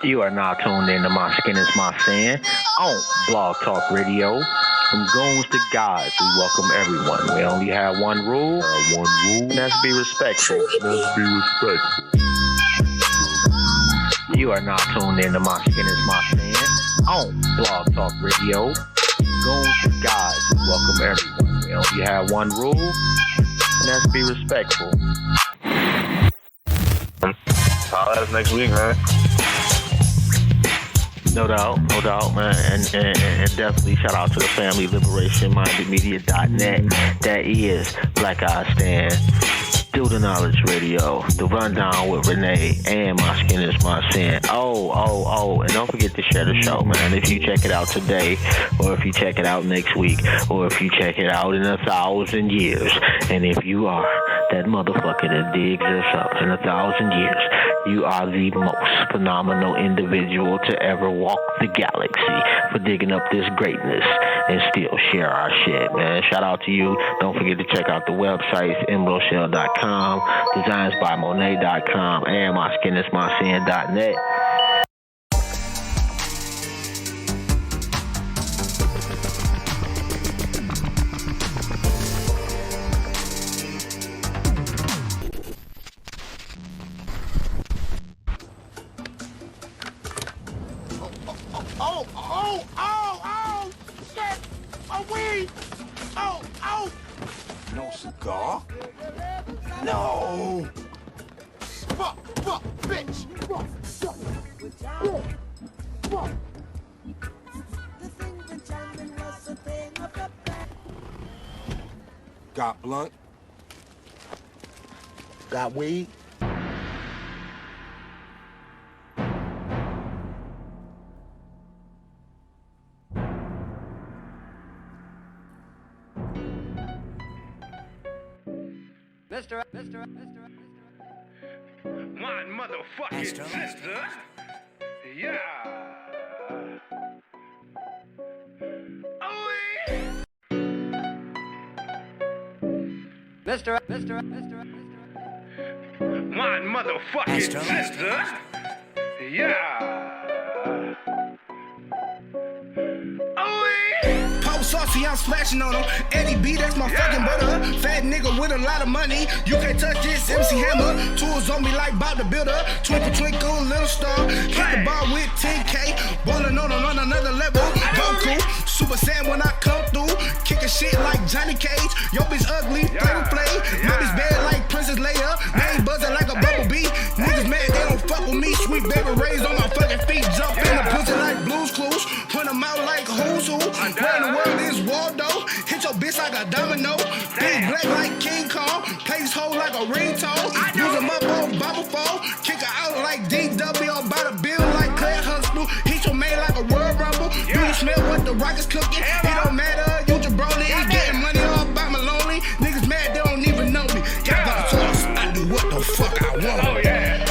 You are now tuned in to My Skin is My Sin on Blog Talk Radio. From goons to gods, we welcome everyone. We only have one rule, and that's be respectful. You are now tuned in to My Skin is My Sin on Blog Talk Radio. Goons to gods, we welcome everyone. We only have one rule, and that's be respectful. Holla at us next week, man. No doubt, man, and definitely shout out to the family, liberationmindedmedia.net. That is Black Eye Stand, Do the Knowledge Radio, The Rundown with Renee, and My Skin is My Sin. Oh, and don't forget to share the show, man. If you check it out today, or if you check it out next week, or if you check it out in 1,000 years, and if you are that motherfucker that digs this up in 1,000 years, you are the most phenomenal individual to ever walk the galaxy for digging up this greatness and still share our shit, man. Shout out to you. Don't forget to check out the websites, emeraldshell.com, designsbymonet.com, and myskinismysin.net. Shit! A weed! Oh! No cigar? No! Fuck, bitch! Got blunt? Got weed? Mr. My motherfucking sister. Yeah. Oh, yeah. Mr. My motherfucking sister. Yeah. Oh, yeah. Pop saucy, I'm splashing on him. Eddie B, that's my fucking brother. Fat nigga with a lot of money. You can't touch this MC Hammer. Tools on me like Bob the Builder. Twinkle, little star. Hit the bar with 10K. Ballin' on another level. Goku, Super Saiyan when I come through. Kicking shit like Johnny Cage. Yo bitch ugly, play. My bitch bad like Princess Leia. Name buzzing like a bumblebee. Niggas mad, they don't fuck with me. Sweet baby raised on my fucking feet. Jump in the pussy like Blue's Clues. Run them out like who's who. Where in the world is Waldo? Hit your bitch like a domino. Big black like King Kong. Place hole like a ringtone. Use them up on Bible fall. Kick her out like DW. Or by the bill like Claire Huxtable. Hit your man like a Royal Rumble. Do you smell what the rock is cooking? It don't matter, you jabroni. Getting money all by my lonely. Niggas mad, they don't even know me. Got the sauce, I do what the fuck I want. Oh, yeah.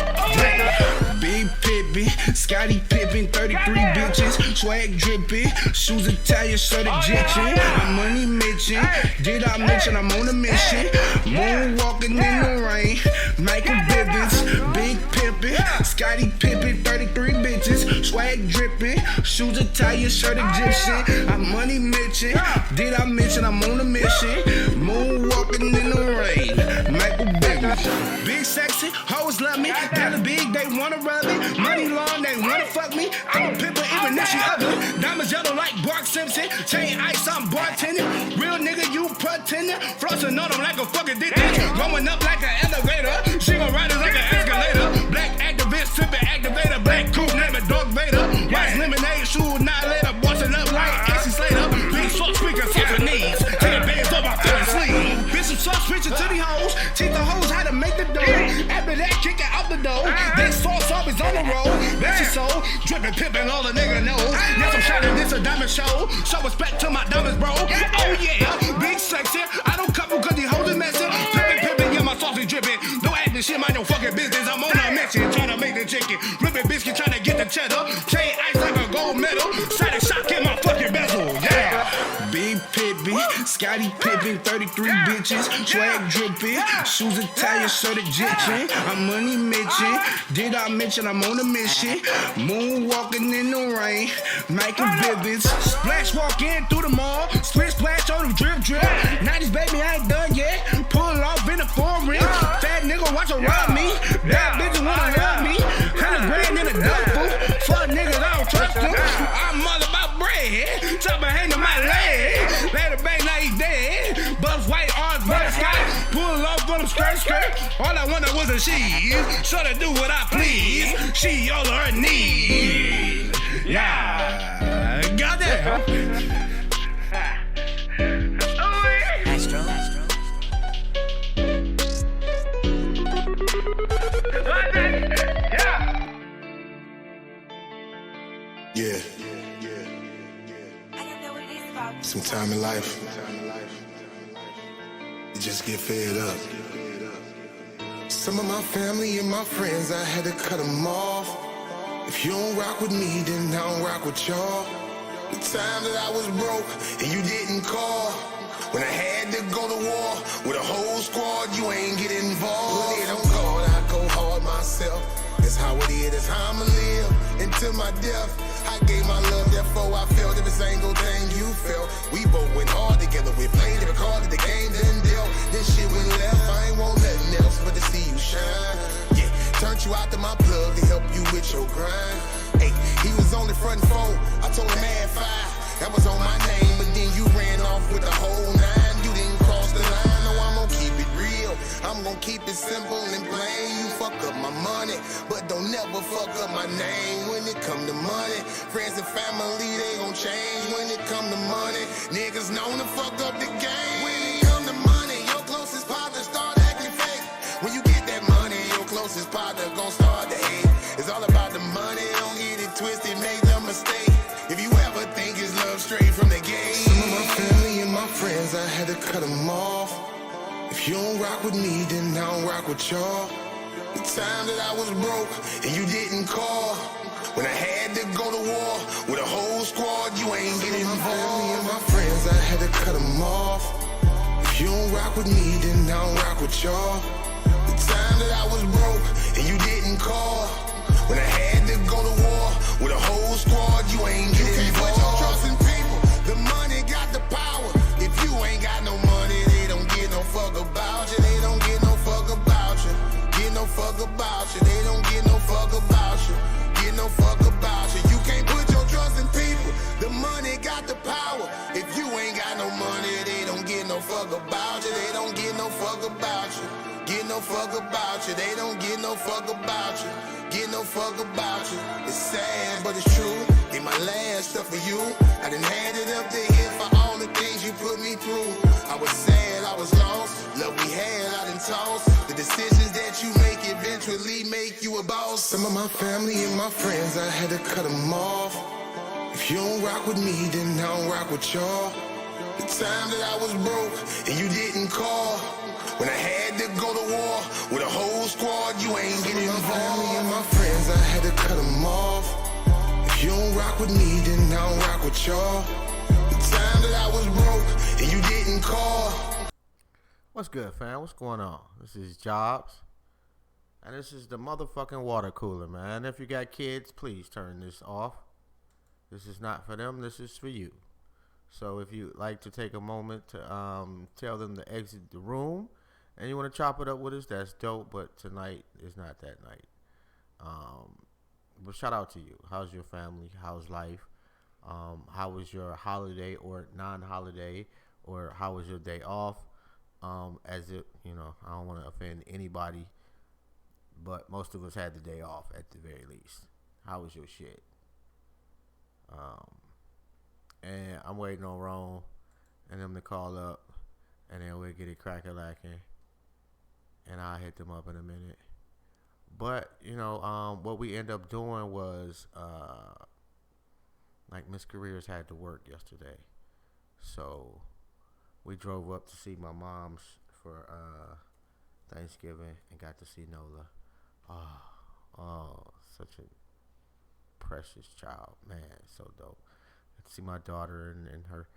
Big Pippin, Scotty Pippen, 33 bitches, swag dripping, shoes Italian, shirt Egyptian, I'm money mention, did I mention I'm on a mission, moonwalking in the rain, Michael Bivens, Big Pippin, Scotty Pippen, 33 bitches, swag dripping, shoes Italian, shirt Egyptian, I'm money mention, did I mention I'm on a mission, moonwalking in the rain, Michael Bivens, big sexy, hoes love me, kinda big, they wanna rub it. Money long, they wanna fuck me. I'm a pimper, even if she ugly. Diamonds yellow like Bart Simpson. Chain ice, I'm bartending. Real nigga, you pretending. Flossing on them like a fucking detective. Going up like an elevator. She gon' ride it like an escalator. Black activist, sipping activator. Black coupe, name it Dark Vader. White lemonade, shoe, annihilator. Bossing up like Essie Slater. Big sauce speaker, sauce her knees. Take a bands up my fucking sleeve. Bitch, some sauce switching to the hoes. Teach the hoes how to make the dough. After that, kick it out the door. This sauce up is on the road. That's your soul. Drippin', pimpin', all the nigga knows. Yes, I'm shining, this a diamond show. Show respect to my diamonds, bro. Oh yeah, big sexy. I don't couple cause these hoes is messing. Pimpin', yeah, my sauce is drippin'. Don't act this shit, mind your fucking business. I'm on a mission, tryna make the chicken. Rippin' biscuit, tryna get the cheddar. Chain ice like a gold medal. Side shock in my fucking bezel, yeah. Big Pippin, Scotty Pippen, 33 bitches, swag dripping, shoes Italian, shirt Egyptian. I'm money mention, did I mention I'm on a mission? Moonwalking in the rain, Michael Bibbins, splash walking through the mall, splash on the drip. 90s baby, I ain't done yet. Pull off in the foreign, fat nigga watch her rob me. Bad bitches wanna love me. 100 grand in a duffel, fuck niggas I don't trust them. I'm all about bread, top of hand on my leg. Let the bang, now he's dead. Buff white arms, butterscotch. Pull off on them skirt. All I wanted was a she. So to do what I please. She all of her needs. Yeah, got that. Yeah. Sometime in life, you just get fed up. Some of my family and my friends, I had to cut them off. If you don't rock with me, then I don't rock with y'all. The time that I was broke and you didn't call. When I had to go to war with a whole squad, you ain't get involved. When it don't go, I go hard myself. That's how it is, that's how I'ma live until my death. I gave my love, therefore I felt every single thing you felt. We both went hard together, we played every card that the game didn't deal. This shit went left, I ain't want nothing else but to see you shine. Yeah, turned you out to my plug to help you with your grind. Hey, he was on the front phone, I told him add 5. That was on my name, but then you ran off with the whole 9. You didn't cross the line, no, I'm gonna keep it real. I'm gonna keep it simple and plain. You fuck up my money, but don't never fuck up my name. When it come to money, friends and family, they gon' change. When it come to money, niggas known to fuck up the game. When it come to money, your closest partner start acting fake. When you get that money, your closest partner gon' start to hate. It's all about the money, don't get it twisted, make no mistake. If you ever think it's love straight from the gate. Some of my family and my friends, I had to cut them off. If you don't rock with me, then I don't rock with y'all. The time that I was broke and you didn't call. When I had to go to war with a whole squad, you ain't get involved. My family and my friends, I had to cut them off. If you don't rock with me, then I don't rock with y'all. The time that I was broke and you didn't call. When I had to go to war with a whole squad, you ain't get involved. You can't put your trust in people. The money got the power. If you ain't got no money, they don't get no fuck about you. They don't get no fuck about you. Get no fuck about you. They don't get no fuck about you. Get no fuck about you. You can't put your trust in people. The money got the power. If you ain't got no money, they don't get no fuck about you. They don't get no fuck about you. Get no fuck about you. They don't get no fuck about you. Get no fuck about you. It's sad, but it's true. Ain't my last stuff for you. I done had it up to here for all the things you put me through. I was sad, I was lost. Love we had, I done tossed. The decisions that you make eventually make you a boss. Some of my family and my friends, I had to cut them off. If you don't rock with me, then I don't rock with y'all. The time that I was broke and you didn't call. When I had to go to war with a whole squad, you ain't getting involved. My family and my friends, I had to cut them off. If you don't rock with me, then I don't rock with y'all. The time that I was broke and you didn't call. What's good, fam? What's going on? This is Jobs, and this is the motherfucking water cooler, man. If you got kids, please turn this off. This is not for them. This is for you. So if you like to take a moment to tell them to exit the room, and you want to chop it up with us, that's dope. But tonight is not that night. But shout out to you. How's your family? How's life? How was your holiday or non-holiday? Or how was your day off? As it, you know, I don't want to offend anybody, but most of us had the day off at the very least. How was your shit? And I'm waiting on Ron and them to call up, and then we'll get it crack-a-lacking, and I'll hit them up in a minute. But, you know, what we end up doing was, like Miss Careers had to work yesterday, so we drove up to see my mom's for Thanksgiving and got to see Nola. Oh, such a precious child, man, so dope. Got to see my daughter and her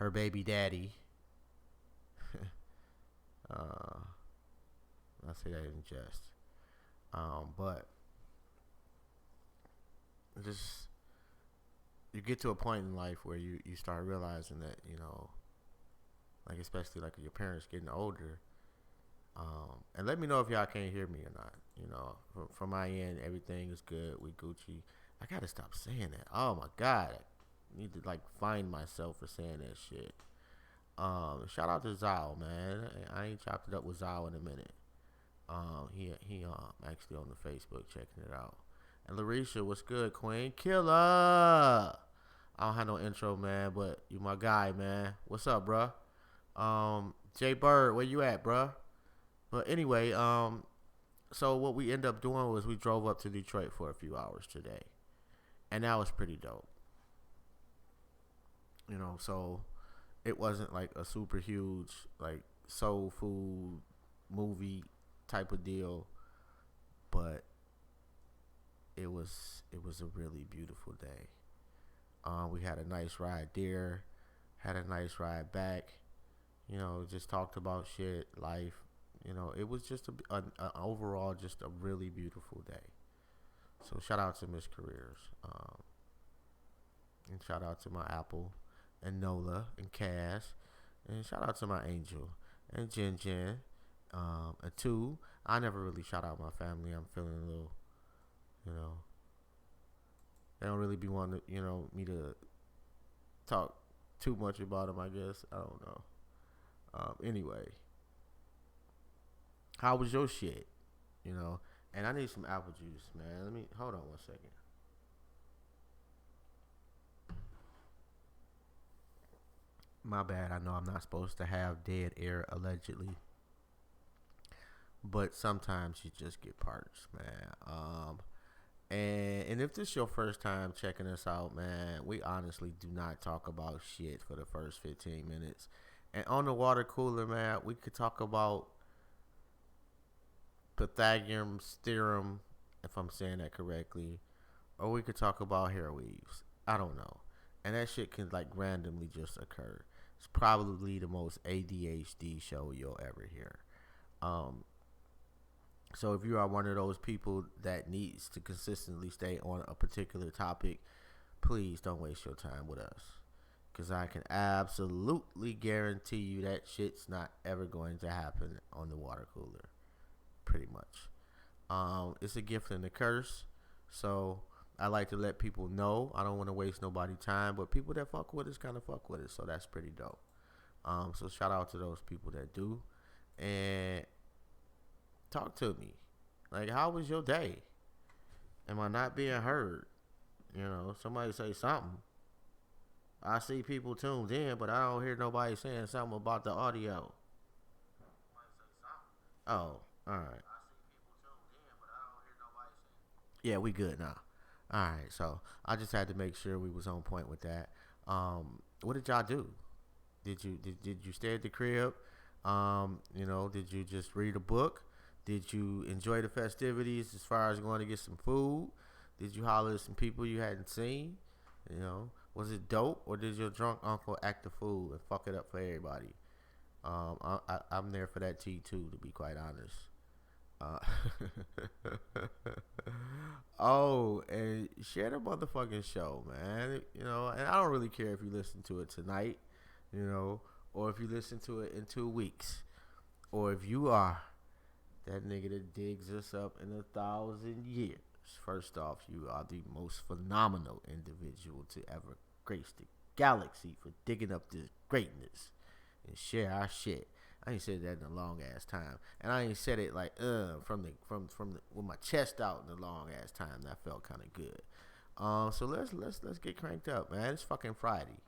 her baby daddy. I say that in jest. But just you get to a point in life where you start realizing that, you know, like especially like your parents getting older. And let me know if y'all can't hear me or not. You know, from my end, everything is good. We Gucci. I gotta stop saying that. Oh my God, I need to like find myself for saying that shit. Shout out to Zao, man. I ain't chopped it up with Zao in a minute. He actually on the Facebook checking it out. And Larisha, what's good, Queen? Killa. I don't have no intro, man, but you my guy, man. What's up, bruh? Jay Bird, where you at, bruh? But anyway, so what we ended up doing was we drove up to Detroit for a few hours today. And that was pretty dope. You know, so it wasn't like a super huge, like, soul food movie type of deal. But it was a really beautiful day. We had a nice ride there. Had a nice ride back. You know, just talked about shit, life. You know, it was just overall just a really beautiful day. So shout out to Miss Careers. And shout out to my Apple and Nola and Cass. And shout out to my Angel and Jen. And two, I never really shout out my family. I'm feeling a little, you know, they don't really be wanting to, you know, me to talk too much about them, I guess. I don't know. Anyway, how was your shit? You know, and I need some apple juice, man. Let me hold on 1 second. My bad. I know I'm not supposed to have dead air allegedly, but sometimes you just get parched, man. And if this is your first time checking us out, man, we honestly do not talk about shit for the first 15 minutes. And on the water cooler, man, we could talk about Pythagorean's theorem, if I'm saying that correctly, or we could talk about hair weaves. I don't know. And that shit can like randomly just occur. It's probably the most ADHD show you'll ever hear. So if you are one of those people that needs to consistently stay on a particular topic, please don't waste your time with us. Because I can absolutely guarantee you that shit's not ever going to happen on the water cooler. Pretty much. It's a gift and a curse. So I like to let people know. I don't want to waste nobody's time. But people that fuck with us kind of fuck with us. So that's pretty dope. So shout out to those people that do. And talk to me. Like, how was your day? Am I not being heard? You know, somebody say something. I see people tuned in, but I don't hear nobody saying something about the audio. Oh, alright. Yeah, we good now. Alright, so I just had to make sure we was on point with that. What did y'all do? Did you stay at the crib? You know, did you just read a book? Did you enjoy the festivities as far as going to get some food? Did you holler at some people you hadn't seen? You know, was it dope, or did your drunk uncle act the fool and fuck it up for everybody? I'm there for that tea too, to be quite honest. Oh, and share the motherfucking show, man. You know, and I don't really care if you listen to it tonight, you know, or if you listen to it in 2 weeks, or if you are that nigga that digs us up in 1,000 years. First off, you are the most phenomenal individual to ever grace the galaxy for digging up this greatness and share our shit. I ain't said that in a long ass time, and I ain't said it like from the with my chest out in a long ass time. That felt kind of good. So let's get cranked up, man. It's fucking Friday.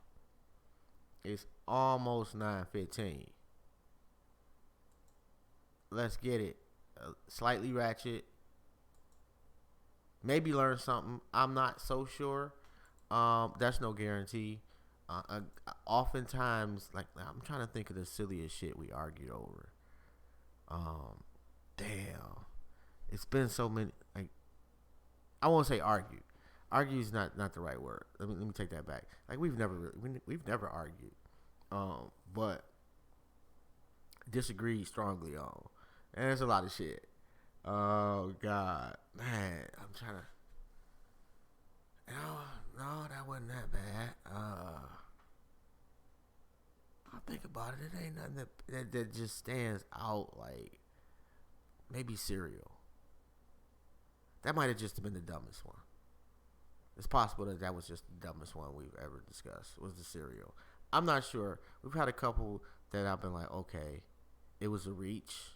It's almost 9:15. Let's get it. Slightly ratchet. Maybe learn something. I'm not so sure. That's no guarantee. Oftentimes, like, I'm trying to think of the silliest shit we argued over. Damn. It's been so many. Like, I won't say argue. Argue is not the right word. Let me take that back. Like, we've never argued. But disagree strongly on. And there's a lot of shit. Oh God, man, I'm trying to. No, that wasn't that bad. I'll think about it. It ain't nothing that just stands out like maybe cereal. That might have just been the dumbest one. It's possible that was just the dumbest one we've ever discussed, was the cereal. I'm not sure. We've had a couple that I've been like, okay, it was a reach.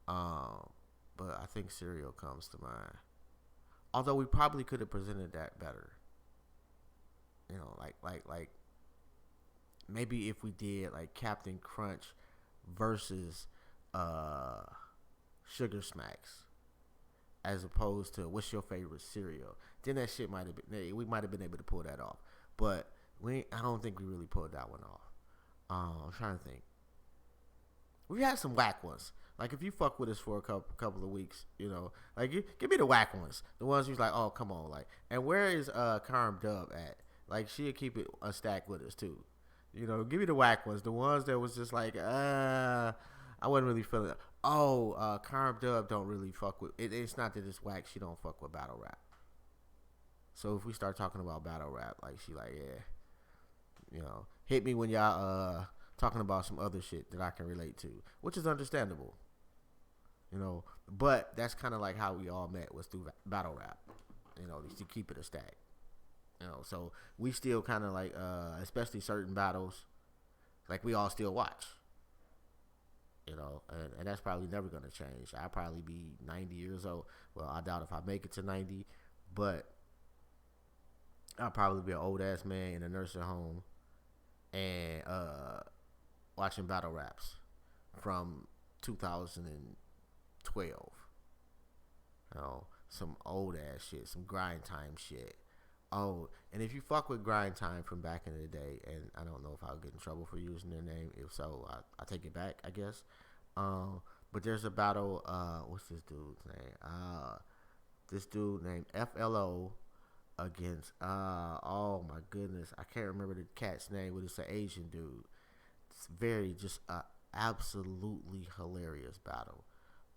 But I think cereal comes to mind. Although we probably could have presented that better. You know, like maybe if we did like Captain Crunch versus Sugar Smacks, as opposed to what's your favorite cereal, then that shit might have been, we might have been able to pull that off. But I don't think we really pulled that one off. I'm trying to think. We had some whack ones. Like if you fuck with us for a couple of weeks, you know, like give me the whack ones, the ones who's like, oh come on, like, and where is Carm Dub at? Like she'll keep it a stack with us too, you know. Give me the whack ones, the ones that was just like, I wasn't really feeling it. Oh, Carm Dub don't really fuck with it. It's not that it's whack. She don't fuck with battle rap. So if we start talking about battle rap, like she like, yeah, you know, hit me when y'all talking about some other shit that I can relate to, which is understandable. You know, but that's kind of like how we all met, was through battle rap, you know, to keep it a stack. You know, so we still kind of like, especially certain battles, like we all still watch. You know, and that's probably never going to change. I'll probably be 90 years old. Well, I doubt if I make it to 90, but I'll probably be an old-ass man in a nursing home and watching battle raps from 2012. You know, some old-ass shit, some grind time shit. Oh, and if you fuck with grind time from back in the day, and I don't know if I'll get in trouble for using their name. If so, I take it back, I guess. But there's a battle, what's this dude's name? This dude named FLO against, oh my goodness, I can't remember the cat's name, but it's an Asian dude. It's very just absolutely hilarious battle.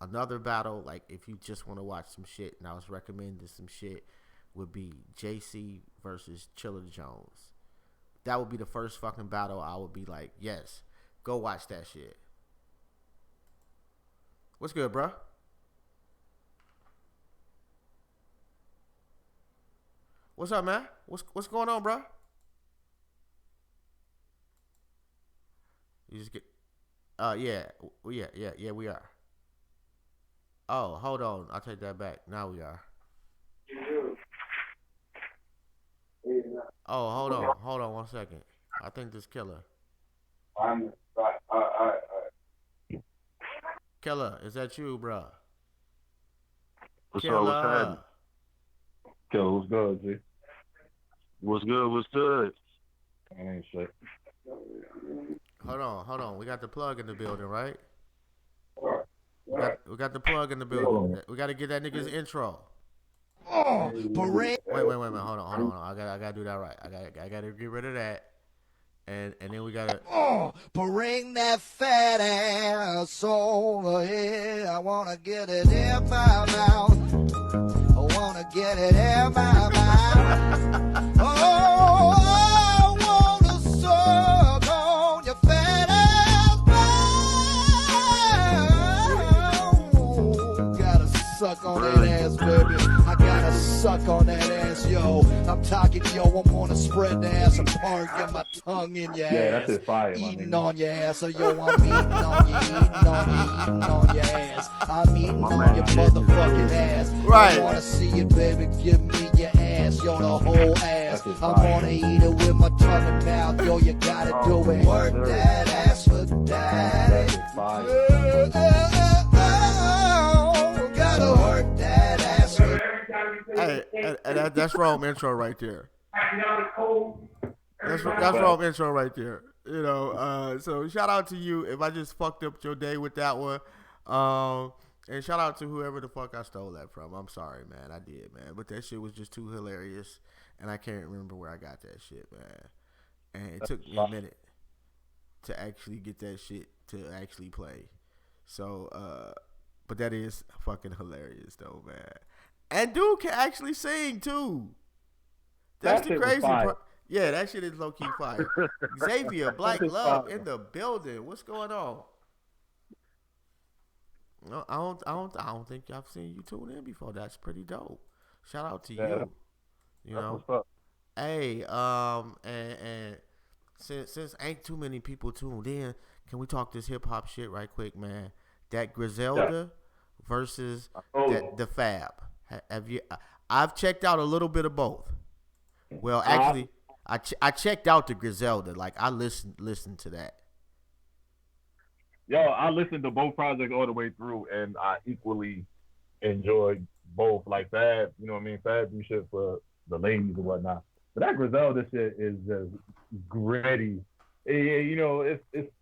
Another battle, like if you just want to watch some shit, and I was recommending some shit, would be JC versus Chilla Jones. That would be the first fucking battle I would be like, yes, go watch that shit. What's good, bro? What's up, man? What's going on, bro? You just get, yeah, we are. Oh, hold on, I'll take that back. Now we are. Oh, hold on 1 second. I think this Killa. Killa, is that you, bro? What's Killa. up? What's happening? Killa, what's good, G? What's good? What's good? I ain't shit. Hold on. We got the plug in the building, right? We got the plug in the building. We got to get that nigga's intro. Oh, parade. Wait. Hold on. I gotta do that right. I gotta get rid of that. And then we gotta. Oh, bring that fat ass over here. I wanna get it in my mouth. I wanna get it in my mouth. Oh, I wanna suck on your fat ass. Gotta suck on that ass, baby. I gotta suck on that ass, yo. I'm talking, yo, I'm gonna spread the ass apart, get my tongue in your ass. Yeah, that's it, fire, my Eating nigga. on your ass, so yo, I'm eating on you, eating on your ass. I'm eating on your motherfucking ass. Right. I wanna see you, baby, give me your ass, yo, the whole ass. I wanna eat it with my tongue and mouth, yo, you gotta do it. Work that ass for daddy. That's fire. Gotta work that ass for. Hey, and that's wrong intro right there. That's wrong intro right there. You know, so shout out to you if I just fucked up your day with that one. And shout out to whoever the fuck I stole that from. I'm sorry, man. I did, man. But that shit was just too hilarious. And I can't remember where I got that shit, man. And it took me a minute. to actually get that shit to actually play. So, but that is fucking hilarious though, man. And dude can actually sing too. That's That the shit was crazy fire. part. Yeah, that shit is low key fire. Xavier, Black shit's Love fire. in the building. What's going on? No, I don't think I've seen you tune in before. That's pretty dope. Shout out to Yeah, you. You That's know, what's up. hey, and since ain't too many people tuned in, can we talk this hip hop shit right quick, man? That Griselda versus the Fab. Have you? I've checked out a little bit of both. Well, actually, I checked out the Griselda. Like I listened to that. Yo, I listened to both projects all the way through, and I equally enjoyed both. Like Fab, you know what I mean? Fab do shit for the ladies and whatnot. But that Griselda shit is just gritty. You know, it's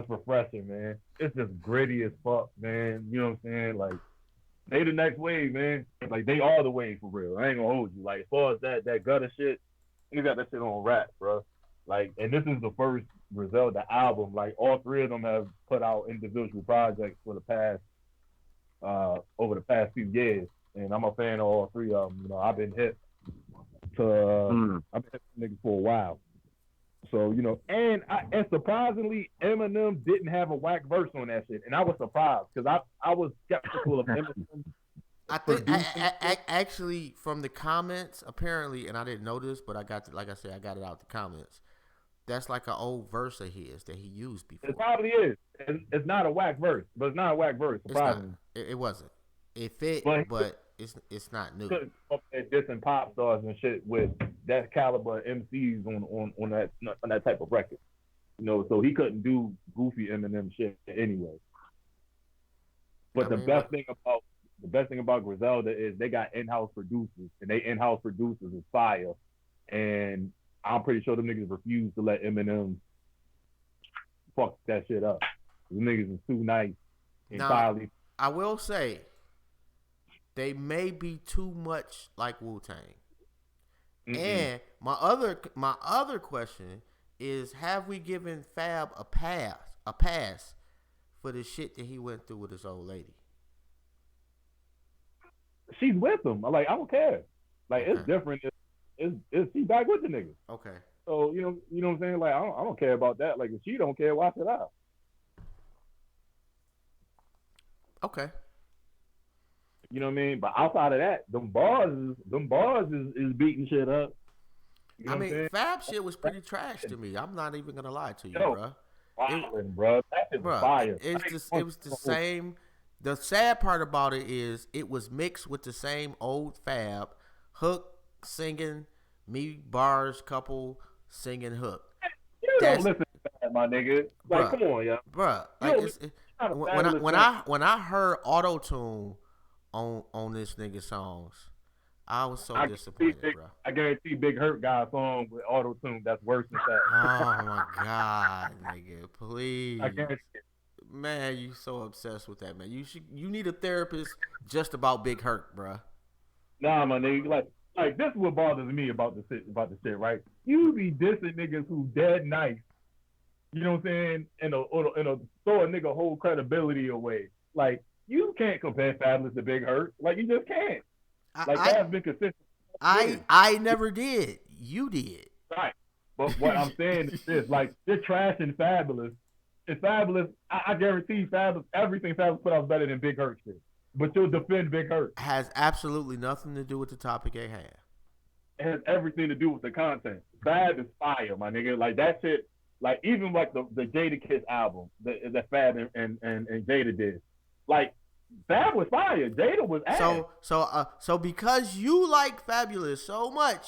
refreshing, man. It's just gritty as fuck, man. You know what I'm saying? Like, they the next wave, man. Like, they are the wave for real. I ain't gonna hold you. Like, as far as that gutter shit, you got that shit on rap, bro. Like, and this is the first Griselda album. Like, all three of them have put out individual projects for the past, over the past few years. And I'm a fan of all three of them. You know, I've been hip to, I've been hip to niggas for a while. So, you know, and surprisingly, Eminem didn't have a whack verse on that shit. And I was surprised because I was skeptical of Eminem. I think actually from the comments, apparently, and I didn't know this, but I got like I said, I got it out the comments. That's like an old verse of his that he used before. It probably is. It's not a whack verse, but it's not a whack verse. Surprisingly, it wasn't. It fit, but it's not new. Dissing pop stars and shit with that caliber MCs on that type of record, you know. So he couldn't do goofy Eminem shit anyway. But the best thing about Griselda is they got in-house producers, and they in-house producers is fire. And I'm pretty sure them niggas refuse to let Eminem fuck that shit up. Them niggas is too nice. Entirely. Now, I will say, they may be too much like Wu-Tang. And my other question is, have we given Fab a pass for the shit that he went through with his old lady? She's with him. Like, I don't care. Like, it's different. Is she back with the nigga? Okay. So you know what I'm saying? Like, I don't care about that. Like, if she don't care, why should I? Okay. You know what I mean? But outside of that, them bars is beating shit up. You know I mean, Fab shit was pretty trash to me. I'm not even gonna lie to you, bro. Bro, that shit was fire. It was the same. The sad part about it is it was mixed with the same old Fab hook singing, me bars couple singing hook. You don't listen to that, my nigga. Like, come on, yeah, bro. Like, when I heard auto tune on this nigga songs, I was so disappointed, bro. I guarantee Big Hurt got a song with auto tune that's worse than that. Oh my god, nigga, please. I guarantee it. Man, you so obsessed with that, man. You need a therapist just about Big Hurt, bro. Nah, my nigga, like this is what bothers me about the shit, right? You be dissing niggas who dead nice. You know what I'm saying? And throw a nigga whole credibility away. Like, you can't compare Fabulous to Big Hurt. Like, you just can't. Like, Fab's been consistent. I never did. You did. Right. But what I'm saying is this, like, you're trashing Fabulous. And Fabulous, I guarantee Fabulous, everything Fabulous put out is better than Big Hurt shit. But you'll defend Big Hurt. Has absolutely nothing to do with the topic at hand. It has everything to do with the content. Fab is fire, my nigga. Like, that shit, like, even like the Jada Kiss album that Fab and Jada did. Like, Fab was fire. Jada was ass. So because you like Fabulous so much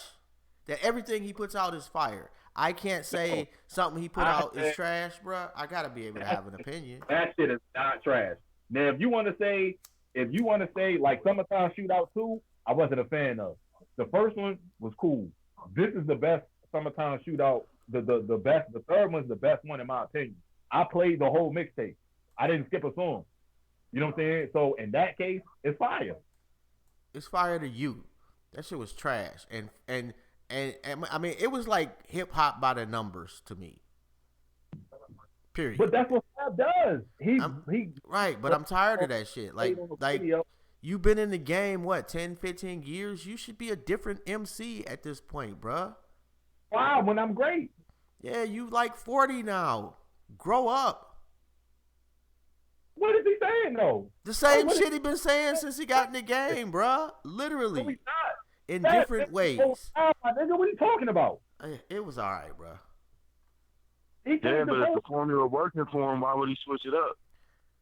that everything he puts out is fire, I can't say something he put out is trash, bro. I gotta be able to have an opinion. That shit is not trash. Now, if you want to say like Summertime Shootout 2, I wasn't a fan of. The first one was cool. This is the best Summertime Shootout. The best. The third one's the best one in my opinion. I played the whole mixtape. I didn't skip a song. You know what I'm saying? So in that case, it's fire. It's fire to you. That shit was trash. And I mean, it was like hip hop by the numbers to me. Period. But that's what Fab does. He right, but I'm tired of that shit. Like video. you've been in the game, what, 10, 15 years? You should be a different MC at this point, bruh. Wow, when I'm great. Yeah, you like 40 now. Grow up. What is he saying, though? The same shit he been saying since he got in the game, bruh. Literally. No, he's not. In different ways. Nigga, what are you talking about? It was all right, bruh. Yeah, but if the formula working for him, why would he switch it up?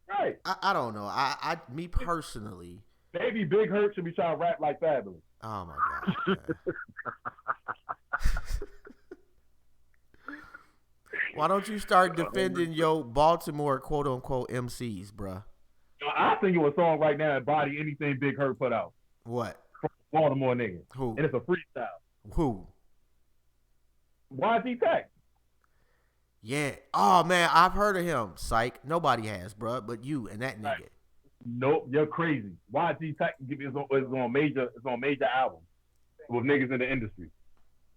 Right. I don't know. Me personally. Maybe Big Hurt should be trying to rap like Fabulous. Oh my God. Why don't you start defending your Baltimore quote unquote MCs, bruh? I think it was a song right now that body anything Big Hurt put out. What? From Baltimore niggas. Who? And it's a freestyle. Who? YG Tech. Yeah. Oh man, I've heard of him. Psych. Nobody has, bruh, but you and that nigga. Right. Nope, you're crazy. YG Tech is on major albums with niggas in the industry.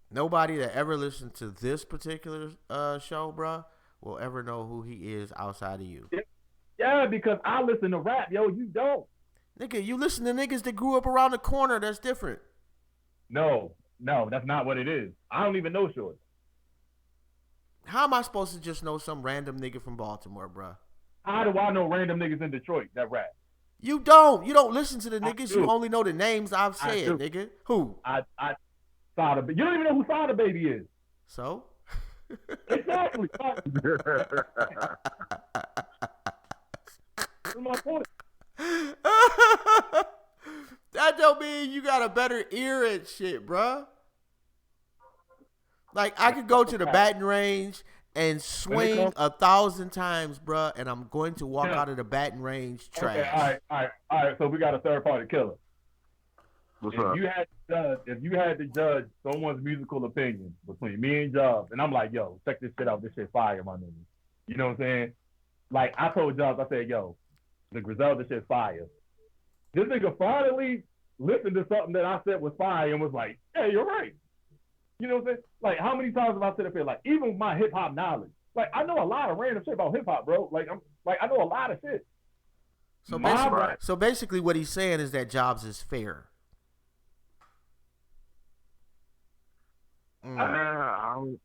Nobody that ever listened to this particular show, bruh, will ever know who he is outside of you. Yeah, because I listen to rap, yo. You don't. Nigga, you listen to niggas that grew up around the corner. That's different. No, that's not what it is. I don't even know Shorty. How am I supposed to just know some random nigga from Baltimore, bruh? How do I know random niggas in Detroit that rap? You don't. You don't listen to the niggas. do. You only know the names I've said, nigga. Who? You don't even know who Sada Baby is. So? Exactly. That's my point. That don't mean you got a better ear and shit, bruh. Like, I could go to the batting range and swing 1,000 times, bruh, and I'm going to walk out of the batting range trash. Okay, all right. So we got a third party killer. What's up? If you had to judge someone's musical opinion between me and Jobs, and I'm like, yo, check this shit out. This shit fire, my nigga. You know what I'm saying? Like, I told Jobs, I said, yo, the Griselda shit fire. This nigga finally listened to something that I said was fire and was like, hey, you're right. You know what I'm saying? Like, how many times have I said up here, like, even with my hip hop knowledge, like, I know a lot of random shit about hip hop, bro. Like, I know a lot of shit. So basically what he's saying is that Jobs is fair. You don't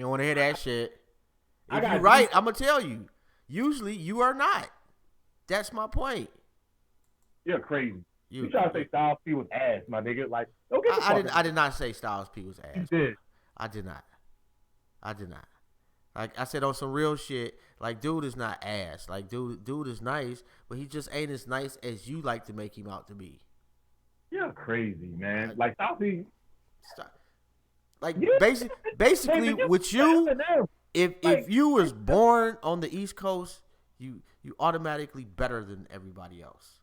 want to hear that shit. If you're right, I'm going to tell you. Usually, you are not. That's my point. You're crazy. You try to say Styles P was ass, my nigga. Like, don't get the fuck I did not say Styles P was ass. You did. I did not. Like, I said on some real shit, like, dude is not ass. Like, dude is nice, but he just ain't as nice as you like to make him out to be. You're crazy, man. Like, Styles P. Like, basically, with you, if you was born on the East Coast, you automatically better than everybody else.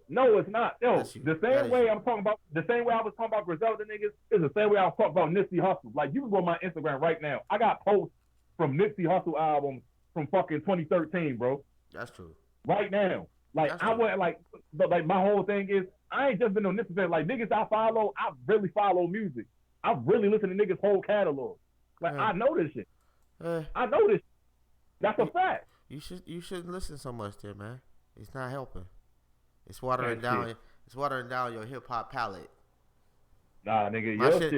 No, it's not. Yo, the same way I was talking about Griselda niggas is the same way I was talking about Nipsey Hussle. Like, you can go on my Instagram right now. I got posts from Nipsey Hussle albums from fucking 2013, bro. That's true. Right now. Like, I went, like, but like, my whole thing is, I ain't just been on Nipsey. Like, niggas I follow, I really follow music. I really listen to niggas' whole catalog. Like, I know this shit. I know this. That's a fact. You shouldn't listen so much there, man. It's not helping. It's watering down. It's watering down your hip hop palate. Nah, nigga, your shit.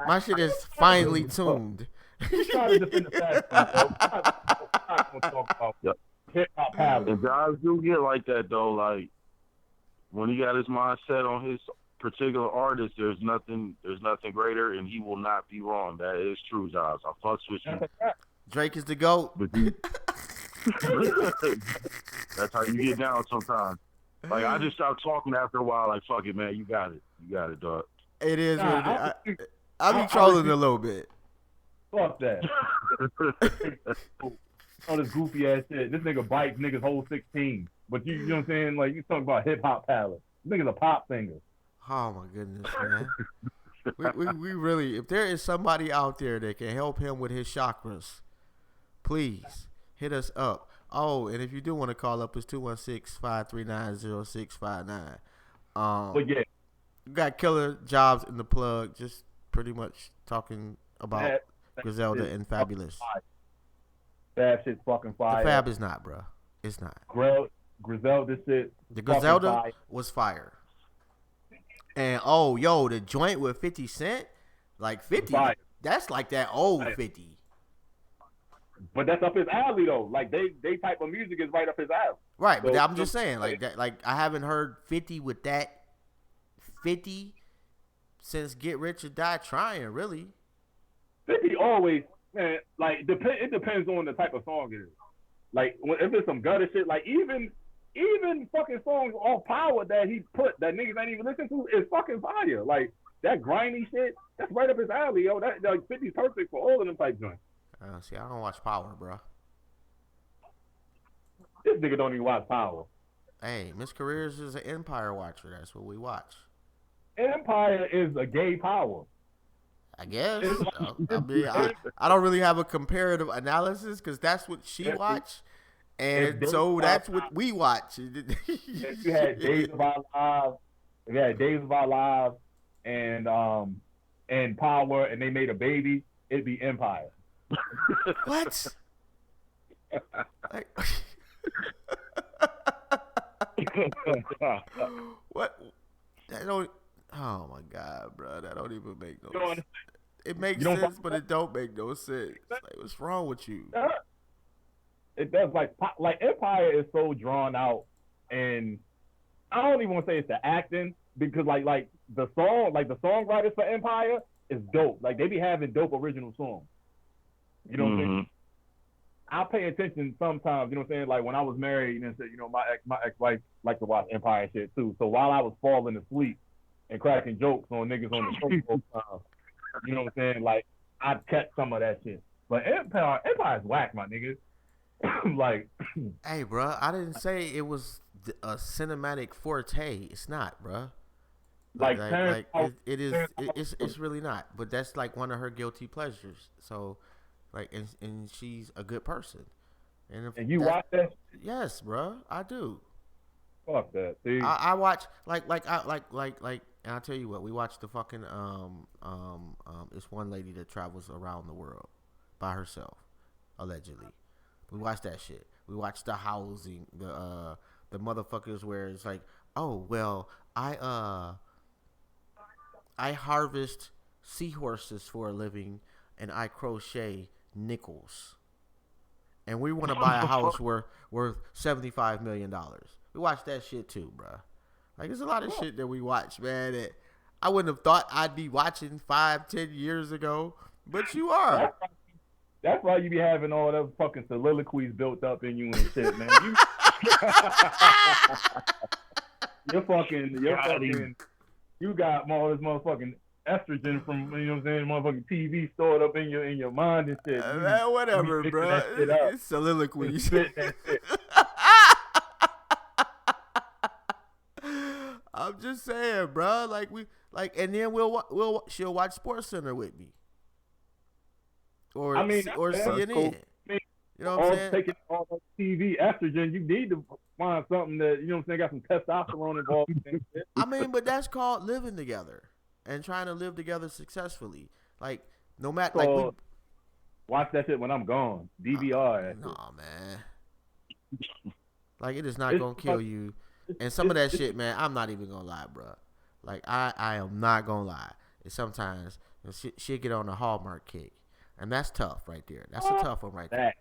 My shit is finely tuned. You trying to defend the fact, bro. I'm not gonna talk about hip hop palate. And guys do get like that though. Like, when he got his mindset on his particular artist, there's nothing greater, and he will not be wrong. That is true, Jobs. I fucks with you. Drake is the GOAT. But that's how you get down sometimes. Like, I just stopped talking after a while. Like, fuck it, man. You got it, dog. It is. I be trolling a little bit. Fuck that. All this goofy ass shit. This nigga bites niggas whole 16. But you know what I'm saying? Like, you talking about hip hop palette. This nigga's a pop singer. Oh my goodness, man. we really, if there is somebody out there that can help him with his chakras, please hit us up. Oh, and if you do want to call up, it's 216-539-0659. But yeah, you got killer Jobs in the plug. Just pretty much talking about Griselda and Fabulous. Fab shit's fucking fire. The Fab is not, bro. It's not. Griselda shit. The Griselda was fire. And the joint with 50 Cent, like 50, that's like that old 50. But that's up his alley though. Like they type of music is right up his alley. Right, so, but I'm just saying, like that, like I haven't heard 50 with that 50 since Get Rich or Die Trying, really. 50 always, man. Like it depends on the type of song it is. Like if it's some gutter shit, like even fucking songs off Power that he put that niggas ain't even listen to is fucking fire. Like that grimy shit, that's right up his alley, yo. That like 50's perfect for all of them type joints. See, I don't watch Power, bro. This nigga don't even watch Power. Hey, Miss Careers is an Empire watcher. That's what we watch. Empire is a gay Power. I guess. I don't really have a comparative analysis because that's what she watched. And so that's what we watch. If you had Days of Our Lives, and Power, and they made a baby, it'd be Empire. What? What? That don't. Oh my God, bro! That don't even make no sense. It makes sense, but it don't make no sense. Like, what's wrong with you? It does. Like Empire is so drawn out, and I don't even want to say it's the acting because like the songwriters for Empire is dope. Like they be having dope original songs. You know what I'm saying? I pay attention sometimes, you know what I'm saying? Like when I was married, my ex-wife liked to watch Empire and shit too. So while I was falling asleep and cracking jokes on niggas on the show, you know what I'm saying? Like I'd catch some of that shit. But Empire's whack, my niggas. Like, hey, bro, I didn't say it was a cinematic forte. It's not, bro. It's really not. But that's like one of her guilty pleasures. So. Like and she's a good person. And you watch that? Yes, bro, I do. Fuck that. See? I watch and I'll tell you what, we watch the fucking it's one lady that travels around the world by herself, allegedly. We watch that shit. We watch the housing, the motherfuckers where it's like, oh well, I harvest seahorses for a living and I crochet nickels, and we want to buy a house worth $75 million. We watch that shit too, bro. Like there's a lot of shit that we watch, man. That I wouldn't have thought I'd be watching 5-10 years ago, but you are. That's why you be having all those fucking soliloquies built up in you and shit, man. You got all this motherfucking estrogen from, you know what I'm saying, motherfucking TV stored up in your mind and shit. Man, whatever, bro. It's soliloquies. I'm just saying, bro. And then she'll watch SportsCenter with me, or CNN. Cool. You know what I'm saying? Taking all that TV estrogen, you need to find something that, you know what I'm saying, got some testosterone involved. I mean, but that's called living together. And trying to live together successfully, like no matter watch that shit when I'm gone. DVR. Nah, man. Like it is not gonna kill you. And some of that shit, man, I'm not even gonna lie, bro. Like I am not gonna lie. And sometimes she'll get on a Hallmark kick, and that's tough right there. That's a tough one right there.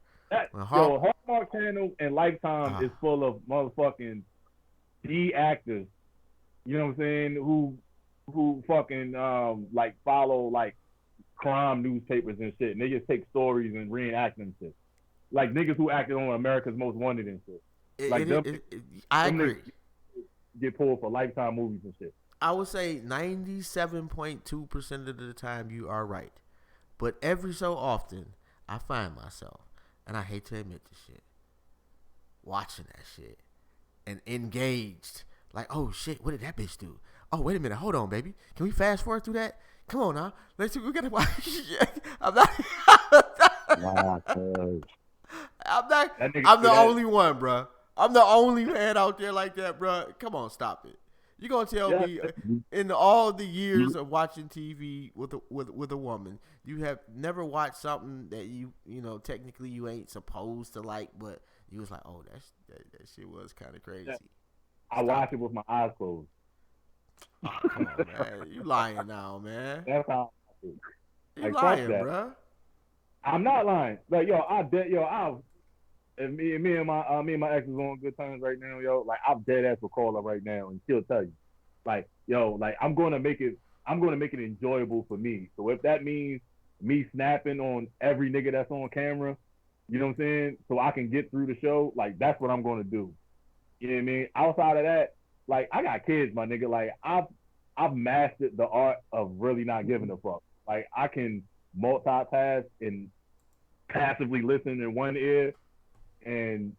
Hallmark Channel and Lifetime is full of motherfucking D actors. You know what I'm saying? Who fucking like follow like crime newspapers and shit, and they just take stories and reenact them shit. Like niggas who acted on America's Most Wanted and shit. I agree. Get pulled for Lifetime movies and shit. I would say 97.2% of the time you are right, but every so often I find myself, and I hate to admit this shit, watching that shit and engaged. Like, oh shit, what did that bitch do? Oh, wait a minute. Hold on, baby. Can we fast forward through that? Come on now. We got to watch. I'm the only one, bro. I'm the only man out there like that, bro. Come on, stop it. You gonna tell me in all the years of watching TV with a woman, you have never watched something that you know technically you ain't supposed to like, but you was like, oh, that shit was kind of crazy. I watch it with my eyes closed. Oh, come on, man. You lying now, man. That's how I do. You lying, bruh. I'm not lying. Like, and me and my ex is on good terms right now, yo. Like, I'm dead ass with Carla right now, and she'll tell you, like, yo, like I'm gonna make it enjoyable for me. So if that means me snapping on every nigga that's on camera, you know what I'm saying, so I can get through the show, like that's what I'm gonna do. You know what I mean? Outside of that, like I got kids, my nigga. Like I've mastered the art of really not giving a fuck. Like I can multitask and passively listen in one ear and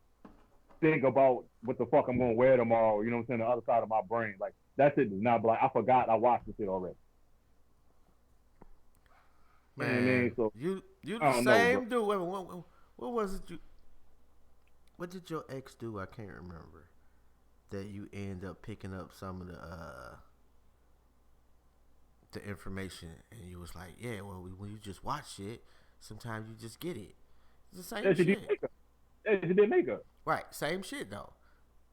think about what the fuck I'm gonna wear tomorrow, you know what I'm saying, the other side of my brain. Like that shit does not be like I forgot I watched this shit already. Man, you know what I mean? So, you the same dude. What was it what did your ex do? I can't remember. That you end up picking up some of the information and you was like, yeah, well when you just watch shit, sometimes you just get it. It's the same shit. She did makeup. Right, same shit though.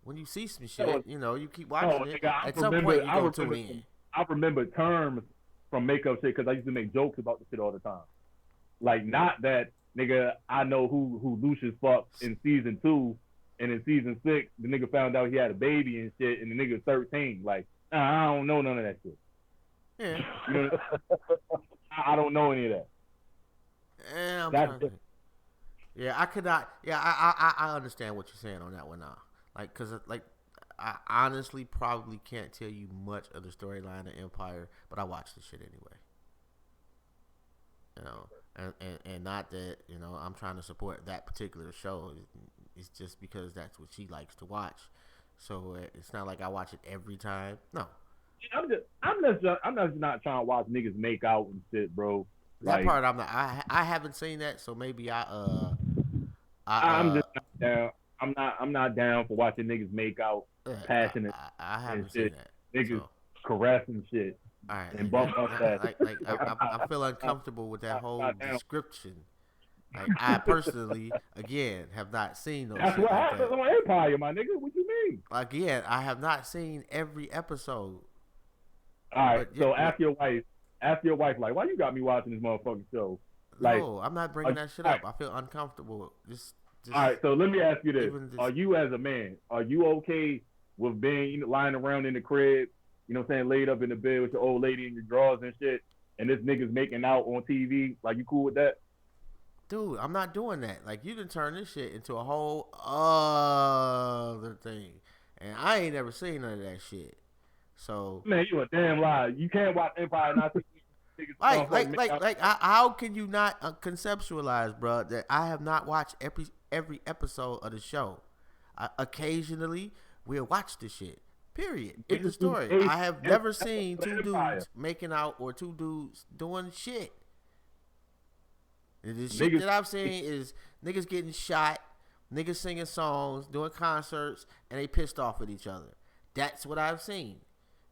When you see some shit, you know, you keep watching it. Nigga, at some point, you gonna tune in. I remember terms from makeup shit because I used to make jokes about the shit all the time. Like, not that, nigga, I know who Lucius fucked in season 2, and in season 6, the nigga found out he had a baby and shit, and the nigga 13. Like, I don't know none of that shit. Yeah. You know, I don't know any of that. Yeah, I could not. Yeah, I understand what you're saying on that one now. Like, cause like I honestly probably can't tell you much of the storyline of Empire, but I watch the shit anyway. You know, and not that, you know, I'm trying to support that particular show. It's just because that's what she likes to watch. So it's not like I watch it every time. No. I'm just not trying to watch niggas make out and shit, bro. That part I'm not. I haven't seen that, so maybe I'm just not down. I'm not down for watching niggas make out, passionate. I haven't seen that. Niggas caressing shit. All right, and bump up that. I feel uncomfortable with that whole description. Like, I personally, again, have not seen those. That's what happens on Empire, my nigga. What you mean? Again, I have not seen every episode. All right, so ask your wife, like, why you got me watching this motherfucking show? Like, no, I'm not bringing that shit up. I feel uncomfortable. Just all right, so let me ask you this. Are you, as a man, are you okay with being lying around in the crib, you know what I'm saying, laid up in the bed with your old lady in your drawers and shit, and this nigga's making out on TV? Like, you cool with that? Dude, I'm not doing that. Like, you done turn this shit into a whole other thing. And I ain't never seen none of that shit. So, man, you a damn liar. You can't watch Empire and not see niggas. Like, how can you not conceptualize, bro, that I have not watched every episode of the show? Occasionally, we'll watch the shit. Period. In the story, I have never seen two dudes making out or two dudes doing shit. The shit that I've seen is niggas getting shot, niggas singing songs, doing concerts, and they pissed off at each other. That's what I've seen.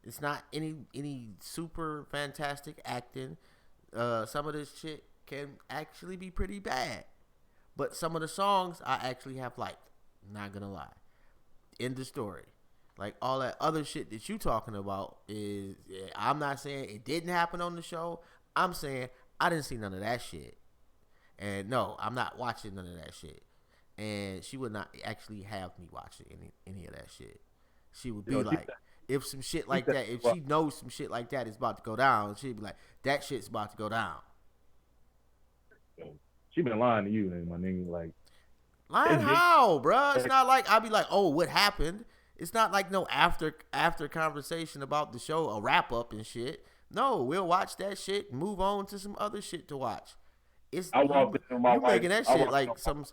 It's not any super fantastic acting. Some of this shit can actually be pretty bad. But some of the songs I actually have liked. Not gonna lie. End the story. Like, all that other shit that you talking about is, I'm not saying it didn't happen on the show. I'm saying I didn't see none of that shit. And no, I'm not watching none of that shit. And she would not actually have me watching any of that shit. She would be like, if some shit like that, if she knows some shit like that is about to go down, she'd be like, that shit's about to go down. She been lying to you, my nigga. Like, lying how, bro? It's not like I'll be like, oh, what happened? It's not like no after conversation about the show, a wrap up and shit. No, we'll watch that shit and move on to some other shit to watch. It's you making that shit like some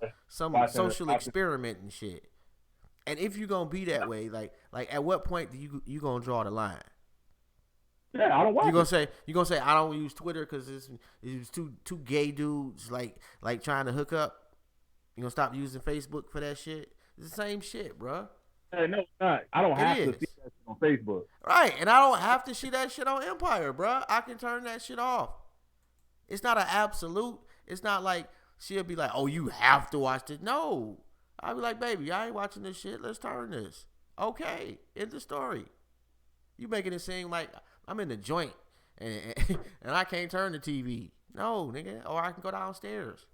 social experiment and shit. And if you're gonna be that way, like at what point do you gonna draw the line? Yeah, I don't watch. You gonna say I don't use Twitter because it's two gay dudes like trying to hook up. You gonna stop using Facebook for that shit? It's the same shit, bro. Hey, no, it's not. I don't have to is. see that shit on Facebook. Right, and I don't have to see that shit on Empire, bro. I can turn that shit off. It's not an absolute. It's not like she'll be like, "Oh, you have to watch this." No, I'll be like, "Baby, I ain't watching this shit. Let's turn this." Okay, end the story. You making it seem like I'm in the joint and and I can't turn the TV. No, nigga, or I can go downstairs.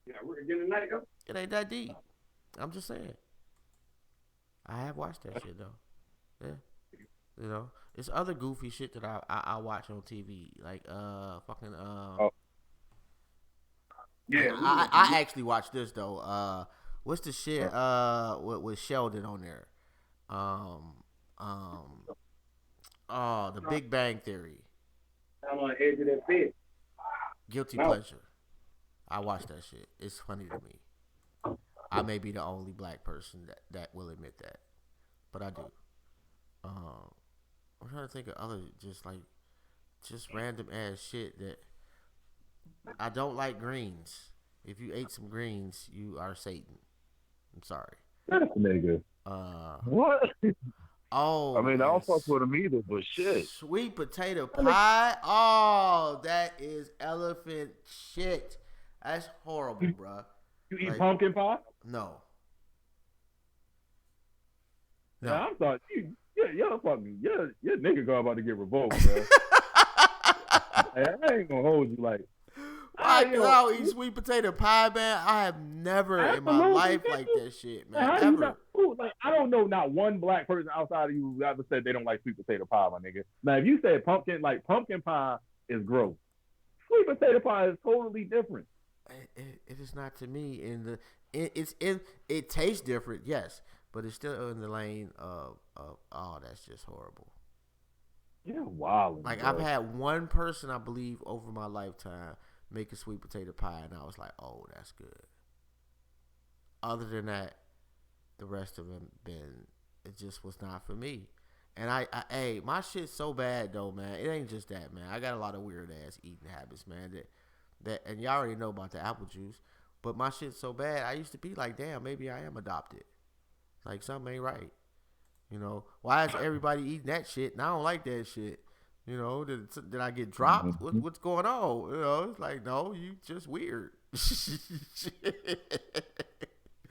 Yeah, we're getting a night up. It ain't that deep. I'm just saying. I have watched that shit though. Yeah. You know, it's other goofy shit that I watch on TV, like fucking Yeah, I actually watched this though. What's the shit with Sheldon on there? The Big Bang Theory. I'm on the edge of that bed. Guilty pleasure. I watch that shit. It's funny to me. I may be the only black person that will admit that, but I do. I'm trying to think of other just random ass shit that I don't like. Greens. If you ate some greens, you are Satan. I'm sorry. That's a nigga. What? Oh, I mean, I don't fuck with him either, but shit. Sweet potato pie. Oh, that is elephant shit. That's horrible, bro. You eat pumpkin pie? No. No. Yeah, I'm sorry. Your nigga girl about to get revoked, bro. Hey, I ain't gonna hold you like. I don't eat sweet potato pie, man. I have never in my life liked that shit, man. Ever. Like, I don't know not one black person outside of you who ever said they don't like sweet potato pie, my nigga. Now, if you say pumpkin pie is gross. Sweet potato pie is totally different. It is not to me. It tastes different, yes, but it's still in the lane of that's just horrible. Yeah, wild. Like, bro. I've had one person, I believe, over my lifetime make a sweet potato pie, and I was like, oh, that's good. Other than that, the rest of them it just was not for me. And hey, my shit's so bad though, man. It ain't just that, man. I got a lot of weird ass eating habits, man. That and y'all already know about the apple juice, but my shit's so bad. I used to be like, damn, maybe I am adopted. Like, something ain't right. You know, why is everybody eating that shit? And I don't like that shit. You know, did I get dropped? Mm-hmm. What's going on? You know, it's like, no, you just weird. This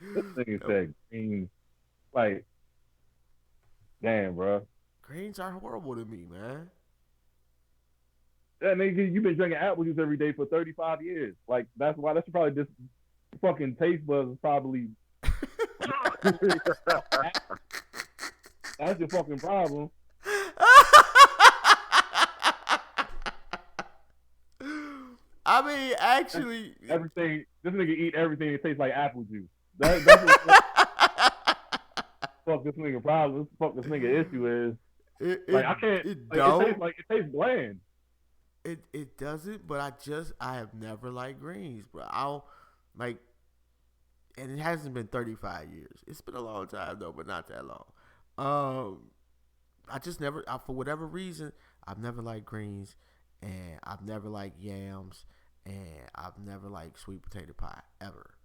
nigga said greens. Like, damn, bro. Greens are horrible to me, man. Yeah, nigga, you've been drinking apple juice every day for 35 years. Like, that's probably just fucking taste buds is probably. That's your fucking problem. I mean, actually, everything. This nigga eat everything that tastes like apple juice. That's what fuck this nigga problem. Fuck this nigga issue is. I can't. It tastes bland. It doesn't, but I have never liked greens, bro. I'll like, and it hasn't been 35 years. It's been a long time though, but not that long. I just never, for whatever reason, I've never liked greens, and I've never liked yams, and I've never liked sweet potato pie ever.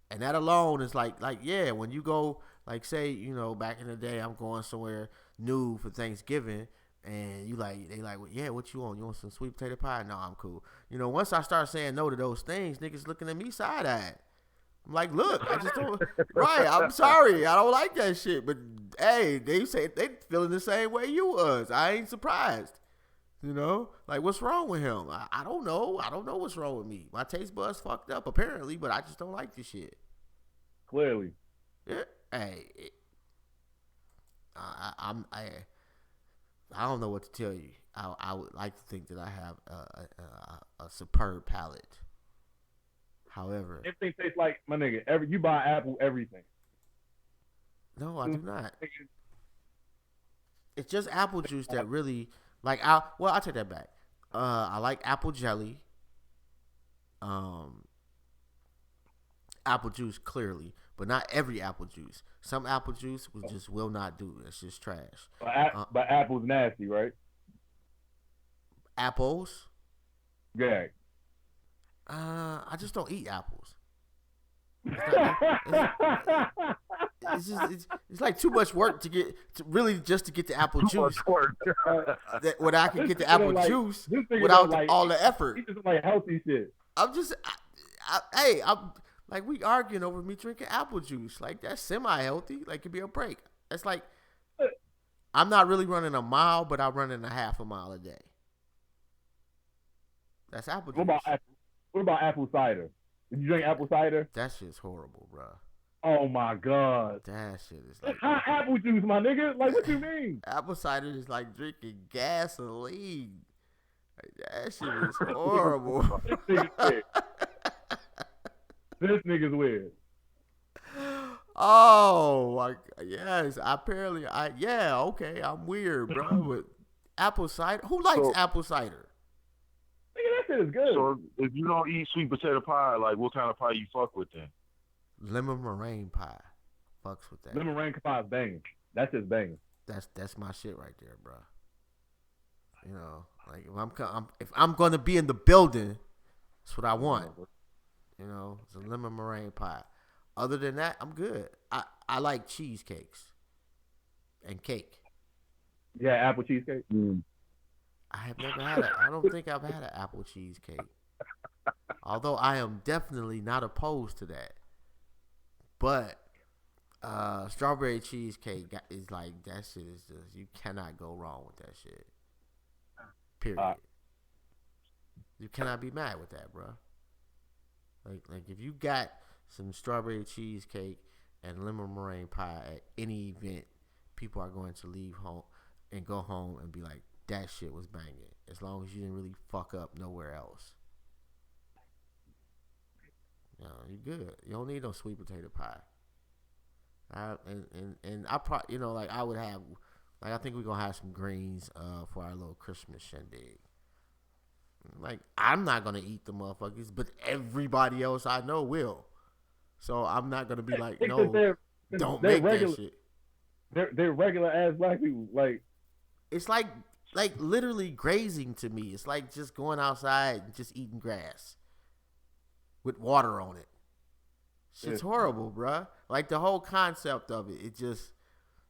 And that alone is like yeah, when you go, like, say, you know, back in the day, I'm going somewhere new for Thanksgiving, and they like, well, yeah, what you want? You want some sweet potato pie? No, I'm cool. You know, once I start saying no to those things, niggas looking at me side-eyed. I'm like, look, I just don't. Right, I'm sorry, I don't like that shit. But hey, they say they feeling the same way you was. I ain't surprised. You know, like, what's wrong with him? I don't know. I don't know what's wrong with me. My taste buds fucked up apparently, but I just don't like this shit. Clearly. Yeah. Hey, I don't know what to tell you. I would like to think that I have a superb palate. However, everything tastes like, my nigga. You buy apple everything. No, I do not. It's just apple juice that really, like, I'll take that back. I like apple jelly. Apple juice, clearly, but not every apple juice. Some apple juice will not do. It's just trash. But apple's nasty, right? Apples? Yeah. I just don't eat apples. It's just it's like too much work to get to really just to get the apple juice. That when I can get the apple juice without all the effort. He just like healthy shit. I'm like we arguing over me drinking apple juice. Like that's semi-healthy. Like it'd be a break. It's like I'm not really running a mile, but I'm running a half a mile a day. That's apple juice. What about apple cider? Did you drink apple cider? That shit's horrible, bro. Oh my god. That shit is like hot apple juice, my nigga. Like what you mean? Apple cider is like drinking gasoline. Like, that shit is horrible. This nigga's weird. Oh, yes. Apparently, okay. I'm weird, bro. But apple cider? Who likes apple cider? Nigga, that shit is good. So if you don't eat sweet potato pie, like what kind of pie you fuck with then? Lemon meringue pie. Fucks with that. Lemon meringue pie is banging. That's just banging. That's my shit right there, bro. You know, like if I'm gonna be in the building, that's what I want. You know, it's a lemon meringue pie. Other than that, I'm good. I like cheesecakes and cake. Yeah, apple cheesecake. I have never had it. I don't think I've had an apple cheesecake. Although I am definitely not opposed to that. But strawberry cheesecake is like, that shit is just, you cannot go wrong with that shit. Period. You cannot be mad with that, bro. Like if you got some strawberry cheesecake and lemon meringue pie at any event, people are going to leave home and go home and be like, that shit was banging. As long as you didn't really fuck up nowhere else. You know, you're good. You don't need no sweet potato pie. And I probably, you know, like I would have, like I think we're gonna have some greens for our little Christmas shindig. Like I'm not gonna eat the motherfuckers, but everybody else I know will. So I'm not gonna be like, no, don't make that shit. They're regular ass black people. Like it's like literally grazing to me. It's like just going outside and just eating grass with water on it. Shit's horrible, bruh. Like the whole concept of it, it just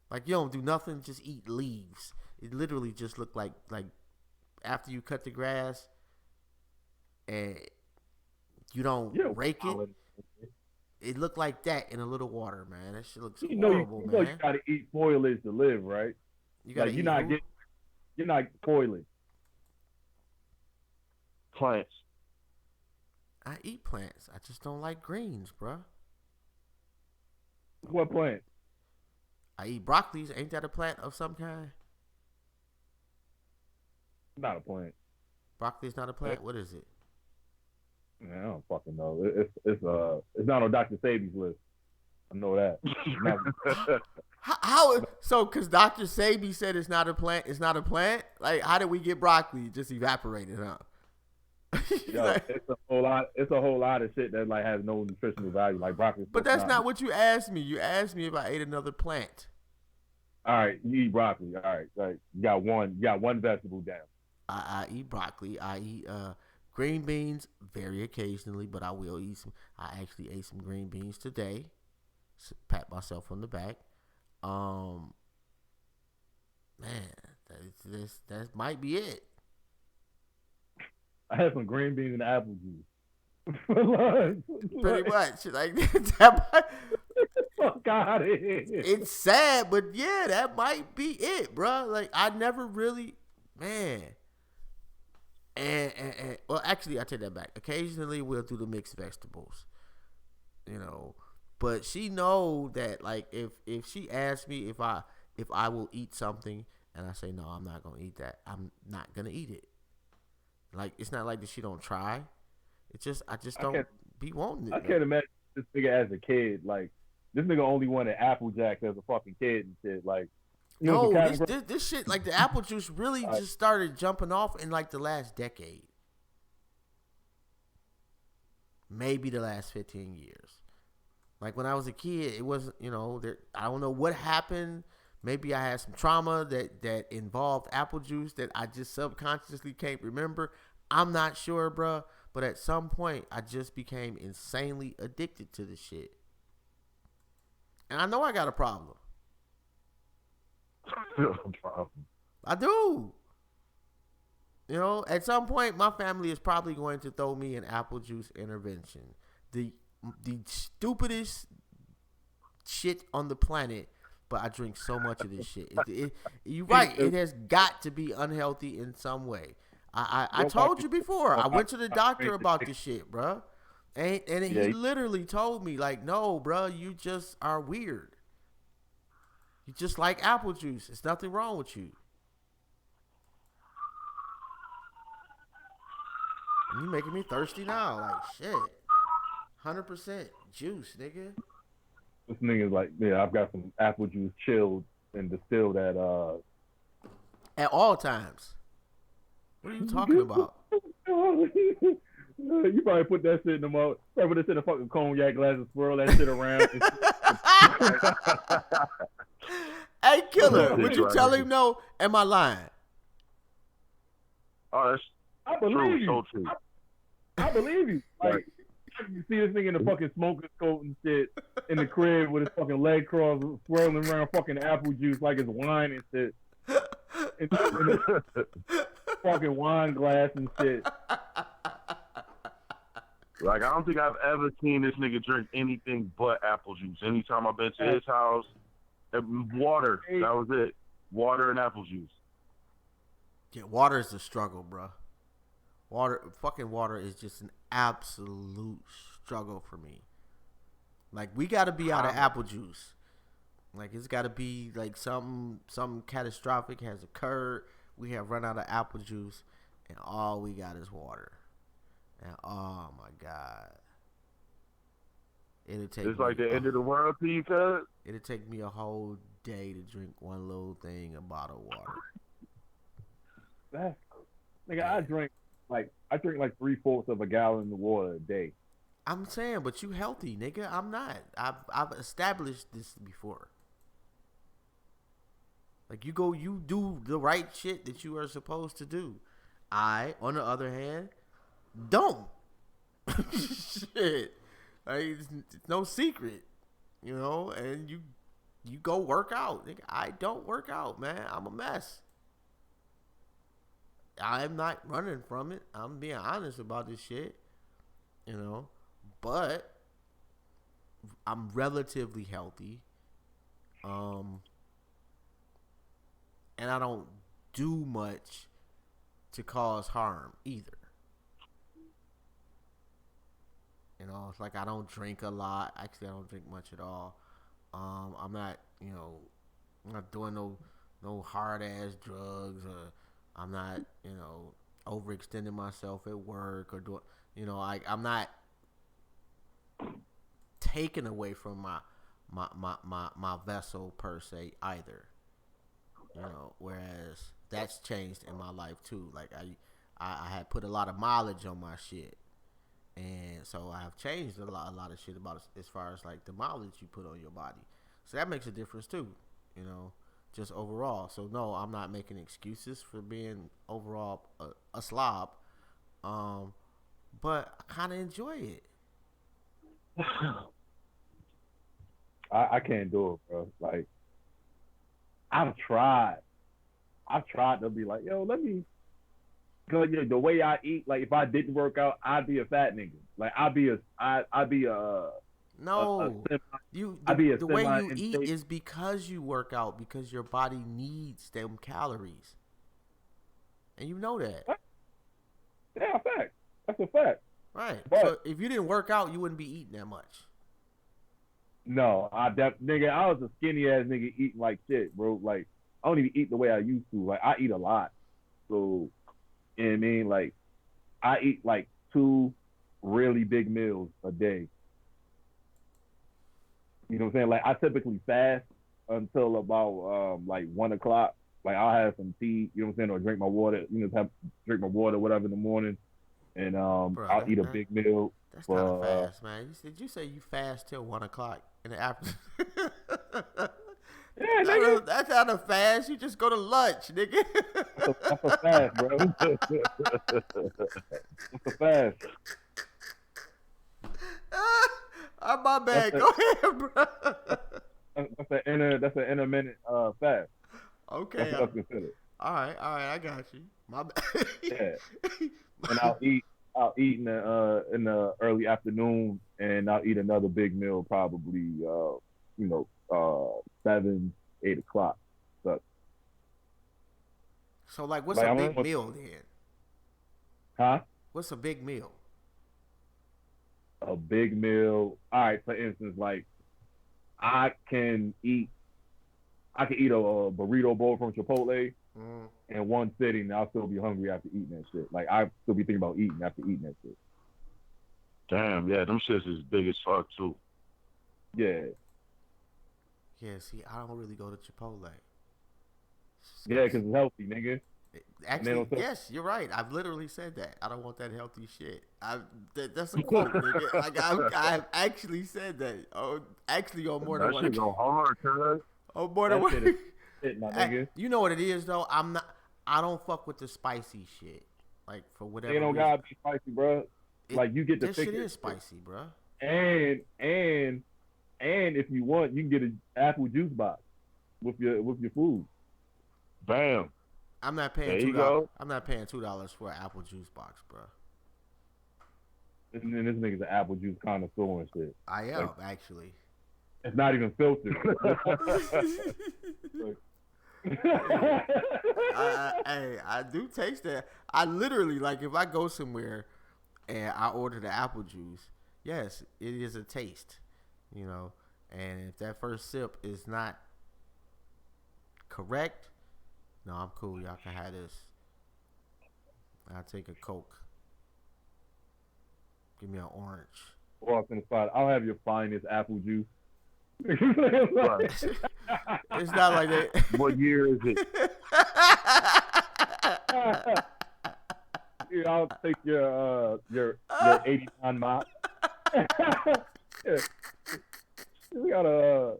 like you don't do nothing, just eat leaves. It literally just looked like after you cut the grass and you don't rake it. It looked like that in a little water, man. That shit looks horrible, man. You know you gotta eat foliage to live, right? You gotta like, you're not foliage. Plants. I eat plants. I just don't like greens, bruh. What plant? I eat broccolis. Ain't that a plant of some kind? Not a plant. Broccoli's not a plant? What is it? Man, I don't fucking know. It's not on Dr. Sabi's list. I know that. How so? Because Dr. Sabi said it's not a plant. It's not a plant. Like, how did we get broccoli? It just evaporated, huh? Yo, it's a whole lot of shit that like has no nutritional value, like broccoli. But that's not what you asked me. You asked me if I ate another plant. All right, you eat broccoli. All right, like you got one vegetable down. I eat broccoli. I eat green beans very occasionally, but I will eat some. I actually ate some green beans today. Pat myself on the back. Man, that might be it. I had some green beans and apple juice for lunch. Pretty much, like that. Fuck out of here. It's sad, but yeah, that might be it, bro. Like I never really, man. And well, actually, I take that back. Occasionally, we'll do the mixed vegetables, you know. But she know that, like, if she asks me if I will eat something, and I say no, I'm not gonna eat that. I'm not gonna eat it. Like, it's not like that she don't try. It's just I just don't be wanting it. I can't imagine this nigga as a kid. Like, this nigga only wanted Apple Jacks as a fucking kid and shit. Like, you know, this shit, like, the apple juice really just started jumping off in, like, the last decade. Maybe the last 15 years. Like, when I was a kid, it wasn't, you know, I don't know what happened. Maybe I had some trauma that involved apple juice that I just subconsciously can't remember. I'm not sure, bro. But at some point, I just became insanely addicted to this shit. And I know I got a problem. I do. You know, at some point, my family is probably going to throw me an apple juice intervention. The stupidest shit on the planet, but I drink so much of this shit. You're right. It has got to be unhealthy in some way. I told you before. I went to the doctor about this shit, bro. And he literally told me, like, no, bro, you just are weird. You just like apple juice. There's nothing wrong with you. And you making me thirsty now. Like, shit. 100% juice, nigga. This nigga's like, yeah, I've got some apple juice chilled and distilled at all times. What are you talking about? You probably put that shit in the mouth. Probably put this in a fucking cognac glass and swirl that shit around. Hey, Killer, would you tell him no? Am I lying? Oh, that's I believe you. So true. I believe you. Like, you see this nigga in the fucking smoker's coat and shit in the crib with his fucking leg crossed, swirling around fucking apple juice like it's wine and shit. In the fucking wine glass and shit. Like, I don't think I've ever seen this nigga drink anything but apple juice. Anytime I've been to his house, water, that was it. Water and apple juice. Yeah, water is a struggle, bro. Fucking water is just an absolute struggle for me. Like, we got to be out of apple juice. Like, it's got to be like something catastrophic has occurred. We have run out of apple juice, and all we got is water. And oh my god, it's like the end of the world to you, cuz. It'll take me a whole day to drink one little thing, a bottle of water. That's nigga, I drink like 3/4 of a gallon of water a day. I'm saying, but you healthy, nigga. I'm not. I've established this before. Like, you do the right shit that you are supposed to do. I, on the other hand, don't. Shit. Like, it's no secret, you know, and you go work out. Nigga, I don't work out, man. I'm a mess. I'm not running from it. I'm being honest about this shit, you know, but I'm relatively healthy. And I don't do much to cause harm either. You know, it's like I don't drink a lot. Actually, I don't drink much at all. I'm not, you know, I'm not doing no hard ass drugs, or I'm not, you know, overextending myself at work, or doing, you know, I'm not taken away from my vessel per se either. You know, whereas that's changed in my life too. Like I had put a lot of mileage on my shit. And so I have changed a lot of shit about as far as like the mileage you put on your body. So that makes a difference too, you know, just overall. So no, I'm not making excuses for being overall a slob. But I kind of enjoy it. I can't do it, bro. Like, I've tried to be like, yo, let me. Cause you know, the way I eat, like if I didn't work out, I'd be a fat nigga. Like I'd be a no. The way you eat is because you work out, because your body needs them calories, and you know that. Yeah, fact. That's a fact. Right. But so if you didn't work out, you wouldn't be eating that much. No, nigga, I was a skinny ass nigga eating like shit, bro. Like I don't even eat the way I used to. Like I eat a lot, so. You know what I mean? Like, I eat like 2 really big meals a day. You know what I'm saying? Like, I typically fast until about like 1 o'clock. Like, I'll have some tea, you know what I'm saying, or drink my water, drink my water, whatever, in the morning. And bro, I'll eat a big meal. That's not a fast, man. Did you say you fast till 1 o'clock in the afternoon? Yeah, nigga. That's not a fast. You just go to lunch, nigga. That's a fast, bro. That's a fast. My bad. Go ahead, bro. That's an intermittent fast. Okay. That's what that's considered. All right, I got you. My bad. Yeah. And I'll eat in the early afternoon, and I'll eat another big meal probably 7, 8 o'clock. So like, what's a big meal then? Huh? What's a big meal? A big meal. All right, for instance, like I can eat a burrito bowl from Chipotle in one sitting, and I'll still be hungry after eating that shit. Like I still be thinking about eating after eating that shit. Damn, yeah, them shits is big as fuck too. Yeah. Yeah, see, I don't really go to Chipotle. Yeah, because it's healthy, nigga. Actually, yes, you're right. I've literally said that. I don't want that healthy shit. That's a quote, nigga. Like I've actually said that. Oh, actually, on more than one. That shit go hard, cuz. Oh, more than one. Shit, my nigga. You know what it is though. I don't fuck with the spicy shit. Like for whatever. They don't gotta be spicy, bro. Like you get the this shit is spicy, bro. And if you want, you can get an apple juice box with your food. Bam. I'm not paying $2. I'm not paying $2 for an apple juice box, bro. And then this nigga's an apple juice connoisseur and shit. I am actually. It's not even filtered. I do taste that. I literally, like, if I go somewhere and I order the apple juice, yes, it is a taste, you know. And if that first sip is not correct, no, I'm cool. Y'all can have this. I'll take a Coke. Give me an orange. Walk in the spot. I'll have your finest apple juice. It's not like that. What year is it? Yeah, I'll take your 89 mop. Yeah. We got a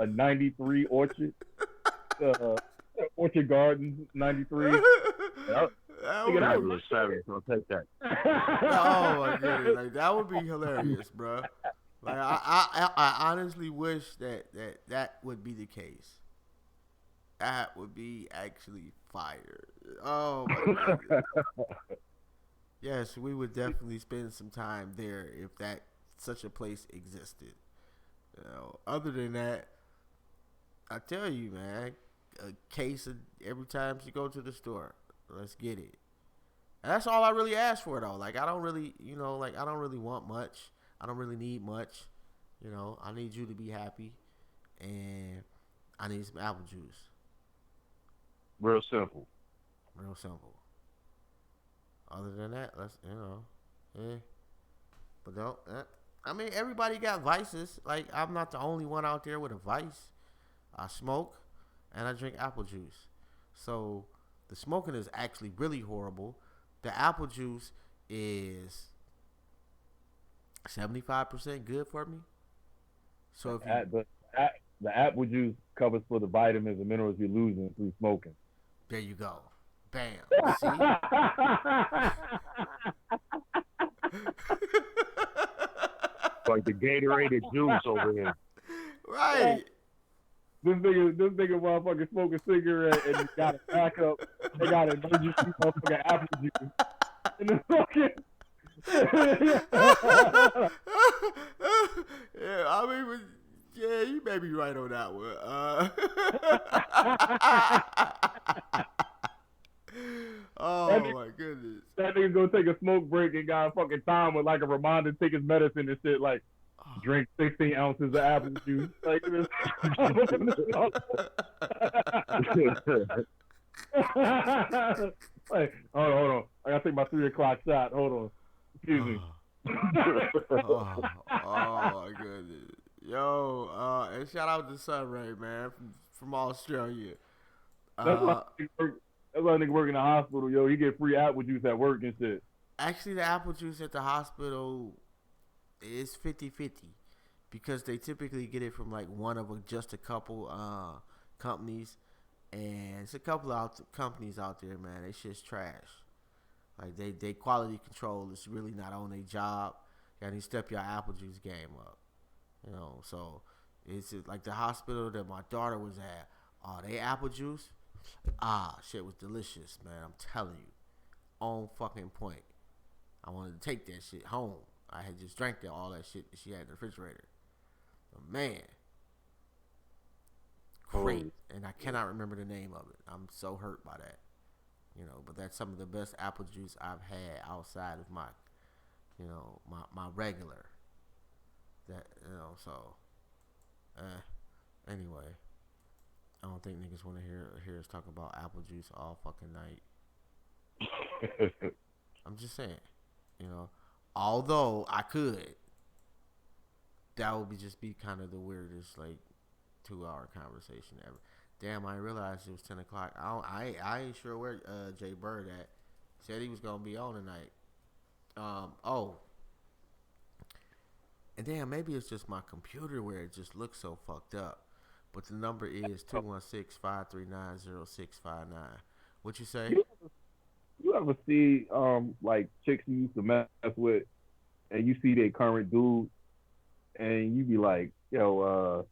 93 Orchard. Orchard Gardens 93. Yep. That was savage. I'll take that. Oh my goodness, like that would be hilarious, bro. Like I honestly wish that would be the case. That would be actually fire. Oh my goodness. Yes, we would definitely spend some time there if such a place existed. You know, other than that, I tell you, man, a case of every time you go to the store. Let's get it. And that's all I really ask for, though. Like, I don't really, I don't really want much. I don't really need much. You know, I need you to be happy. And I need some apple juice. Real simple. Real simple. Other than that, let's, But don't, I mean, everybody got vices. Like, I'm not the only one out there with a vice. I smoke and I drink apple juice. So, the smoking is actually really horrible. The apple juice is 75% good for me. So if the apple juice covers for the vitamins and minerals you're losing through smoking. There you go. Bam. See? Like the Gatorade juice over here. Right. This nigga motherfucking smoking cigarette and got a backup. They got an emergency motherfucking apple juice. And the fucking yeah, I mean, yeah, you may be right on that one. Oh my goodness. That nigga's gonna take a smoke break and got a fucking time with like a reminder to take his medicine and shit. Like, drink 16 ounces of apple juice. Like, like, hold on. I gotta take my 3 o'clock shot. Hold on. Excuse me. Oh my goodness. Yo, and shout out to Sunray, man, from Australia. That's why a nigga work in the hospital, yo. He get free apple juice at work and shit. Actually, the apple juice at the hospital is 50-50 because they typically get it from like one of just a couple companies, and it's a couple companies out there, man. They shit's trash. Like they quality control is really not on their job. You gotta step your apple juice game up. You know, so it's like the hospital that my daughter was at. Oh, they apple juice? Shit was delicious, man. I'm telling you. On fucking point. I wanted to take that shit home. I had just drank all that shit that she had in the refrigerator. But man. Great. And I cannot remember the name of it. I'm so hurt by that. You know, but that's some of the best apple juice I've had outside of my, you know, my regular. That, you know, so anyway. I don't think niggas want to hear us talk about apple juice all fucking night. I'm just saying, you know, although I could, that would just be kind of the weirdest like 2-hour conversation ever. Damn, I realized it was 10 o'clock. I ain't sure where Jay Bird at. Said he was gonna be on tonight. And damn, maybe it's just my computer where it just looks so fucked up. But the number is 216-539-0659. What you say? You ever see like chicks you used to mess with, and you see their current dude, and you be like, yo,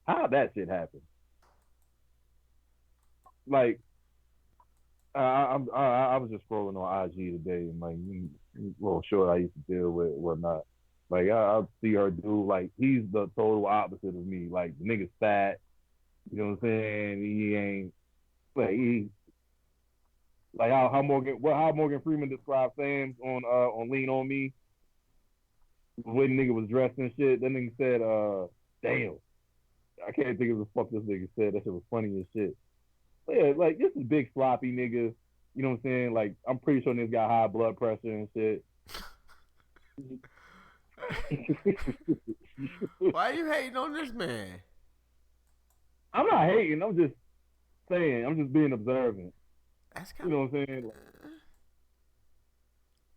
how'd that shit happen? Like, I was just scrolling on IG today, and like, little short I used to deal with, whatnot. Like, I'll see her dude, like, he's the total opposite of me. Like, the nigga's fat, you know what I'm saying? He ain't, like, how Morgan Freeman described Sam's on Lean On Me. The way the nigga was dressed and shit, that nigga said, damn. I can't think of the fuck this nigga said. That shit was funny as shit. But yeah, like, this is big sloppy nigga. You know what I'm saying? Like, I'm pretty sure niggas got high blood pressure and shit. Why are you hating on this man? I'm not hating. I'm just saying. I'm just being observant. That's you know what I'm saying?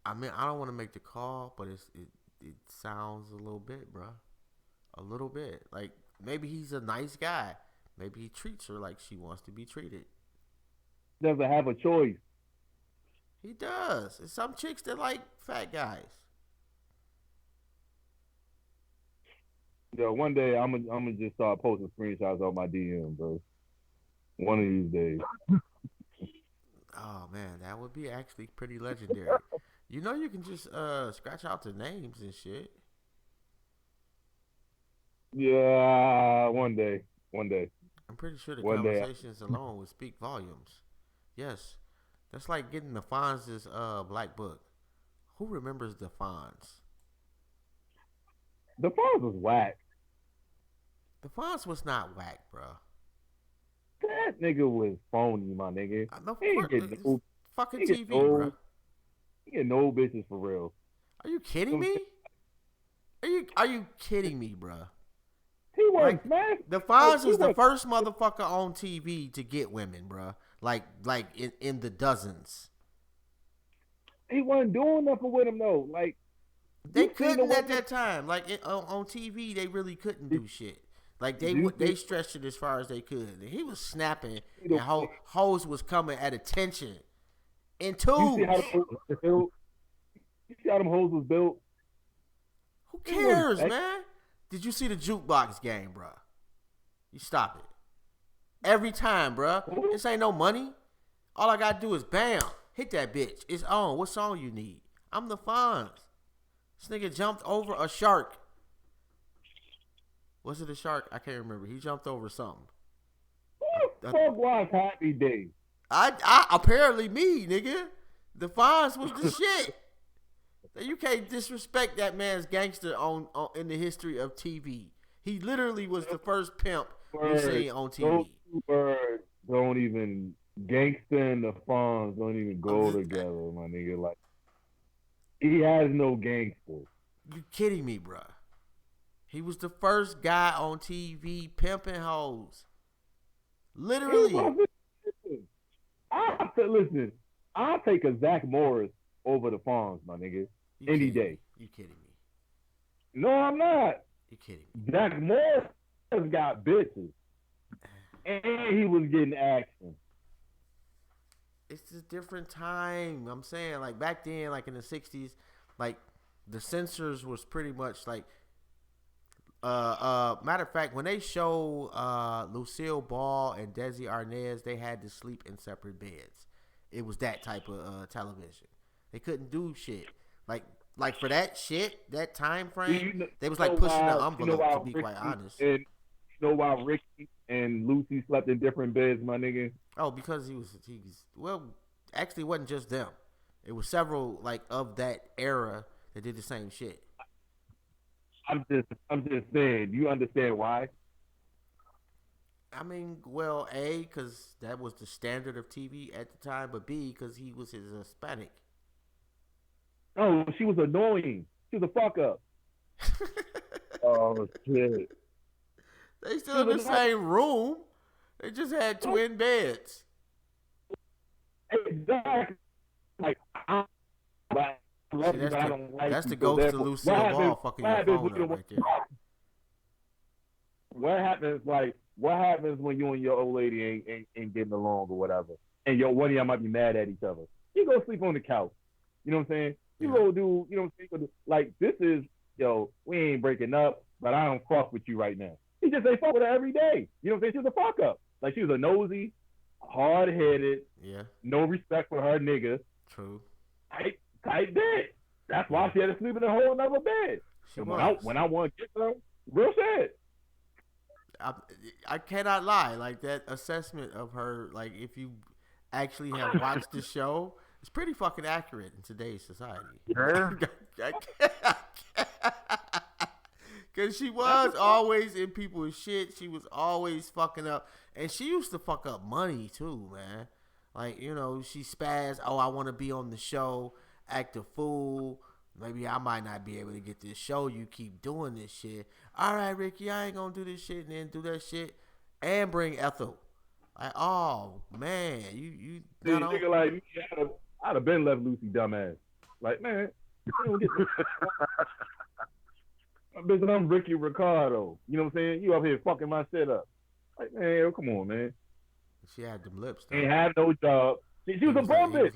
I mean, I don't want to make the call, but it sounds a little bit, bro. A little bit. Like, maybe he's a nice guy. Maybe he treats her like she wants to be treated. Doesn't have a choice. He does. There's some chicks that like fat guys. Yo, one day I'm gonna just start posting screenshots of my DM, bro. One of these days. Oh man, that would be actually pretty legendary. You know, you can just scratch out the names and shit. Yeah, one day. I'm pretty sure the conversations alone would speak volumes. Yes, that's like getting the Fonz's black book. Who remembers the Fonz? The Fonz was whack. The Fonz was not whack, bro. That nigga was phony, my nigga. Fucking TV, bro. He get no bitches for real. Are you kidding me? Are you kidding me, bro? He was, man. The Fonz was the first motherfucker on TV to get women, bro. Like in the dozens. He wasn't doing nothing with him though. Like, they couldn't at that time. Like on TV, they really couldn't do shit. Like they stretched it as far as they could. And he was snapping, and hoes was coming at attention. In twos. You see how them hoes was built? Who cares, man? Did you see the jukebox game, bro? You stop it. Every time, bro. This ain't no money. All I gotta do is bam, hit that bitch. It's on. What song you need? I'm the Fonz. This nigga jumped over a shark. Was it a shark? I can't remember. He jumped over something. Who the fuck was Happy Days? I apparently me, nigga. The Fonz was the shit. You can't disrespect that man's gangster on in the history of TV. He literally was the first pimp you see on TV. Those two words don't even, gangster and the Fonz don't even go together, my nigga. Like, he has no gangster. You kidding me, bro? He was the first guy on TV pimping hoes. Literally. Listen, I'll take a Zach Morris over the Fonz, my nigga. Any day. You kidding me? No, I'm not. You kidding me? Jack Morris got bitches, and he was getting action. It's a different time. I'm saying, like, back then, like in the 60s, like the censors was pretty much like matter of fact, when they show Lucille Ball and Desi Arnaz, they had to sleep in separate beds. It was that type of television. They couldn't do shit. Like for that shit, that time frame, they was like pushing the envelope, to be quite honest. And you know why Ricky and Lucy slept in different beds, my nigga? Oh, because he's well, actually it wasn't just them. It was several like of that era that did the same shit. I'm just saying, you understand why? I mean, well, A, because that was the standard of TV at the time, but B, because he was his Hispanic. Oh, she was annoying. She was a fuck up. Oh, shit. They still in the same room. They just had twin beds. Exactly. Like, that's the ghost of Lucille Ball fucking your phone up right there. What happens when you and your old lady ain't getting along or whatever, and one of y'all might be mad at each other? You go sleep on the couch. You know what I'm saying? You go do, you know what I'm saying? Like, this is, we ain't breaking up, but I don't fuck with you right now. He just ain't fuck with her every day. You know what I'm saying? She was a fuck up. Like, she was a nosy, hard-headed, no respect for her nigga. True. Tight bitch. That's why she had to sleep in a whole another bed. When I want to get her, real shit. I cannot lie. Like, that assessment of her, like, if you actually have watched the show, it's pretty fucking accurate in today's society. Yeah. Because she was always in people's shit. She was always fucking up. And she used to fuck up money, too, man. Like, she spazzed. Oh, I want to be on the show. Act a fool. Maybe I might not be able to get this show. You keep doing this shit. All right, Ricky, I ain't going to do this shit and then do that shit. And bring Ethel. Like, oh, man. You nigga like me, I'd have been left Lucy dumbass. Like, man, you don't get this. Bitch, I'm Ricky Ricardo. You know what I'm saying? You up here fucking my shit up. Like, man, come on, man. She had them lips, though. Ain't had no job. She was a bum bitch.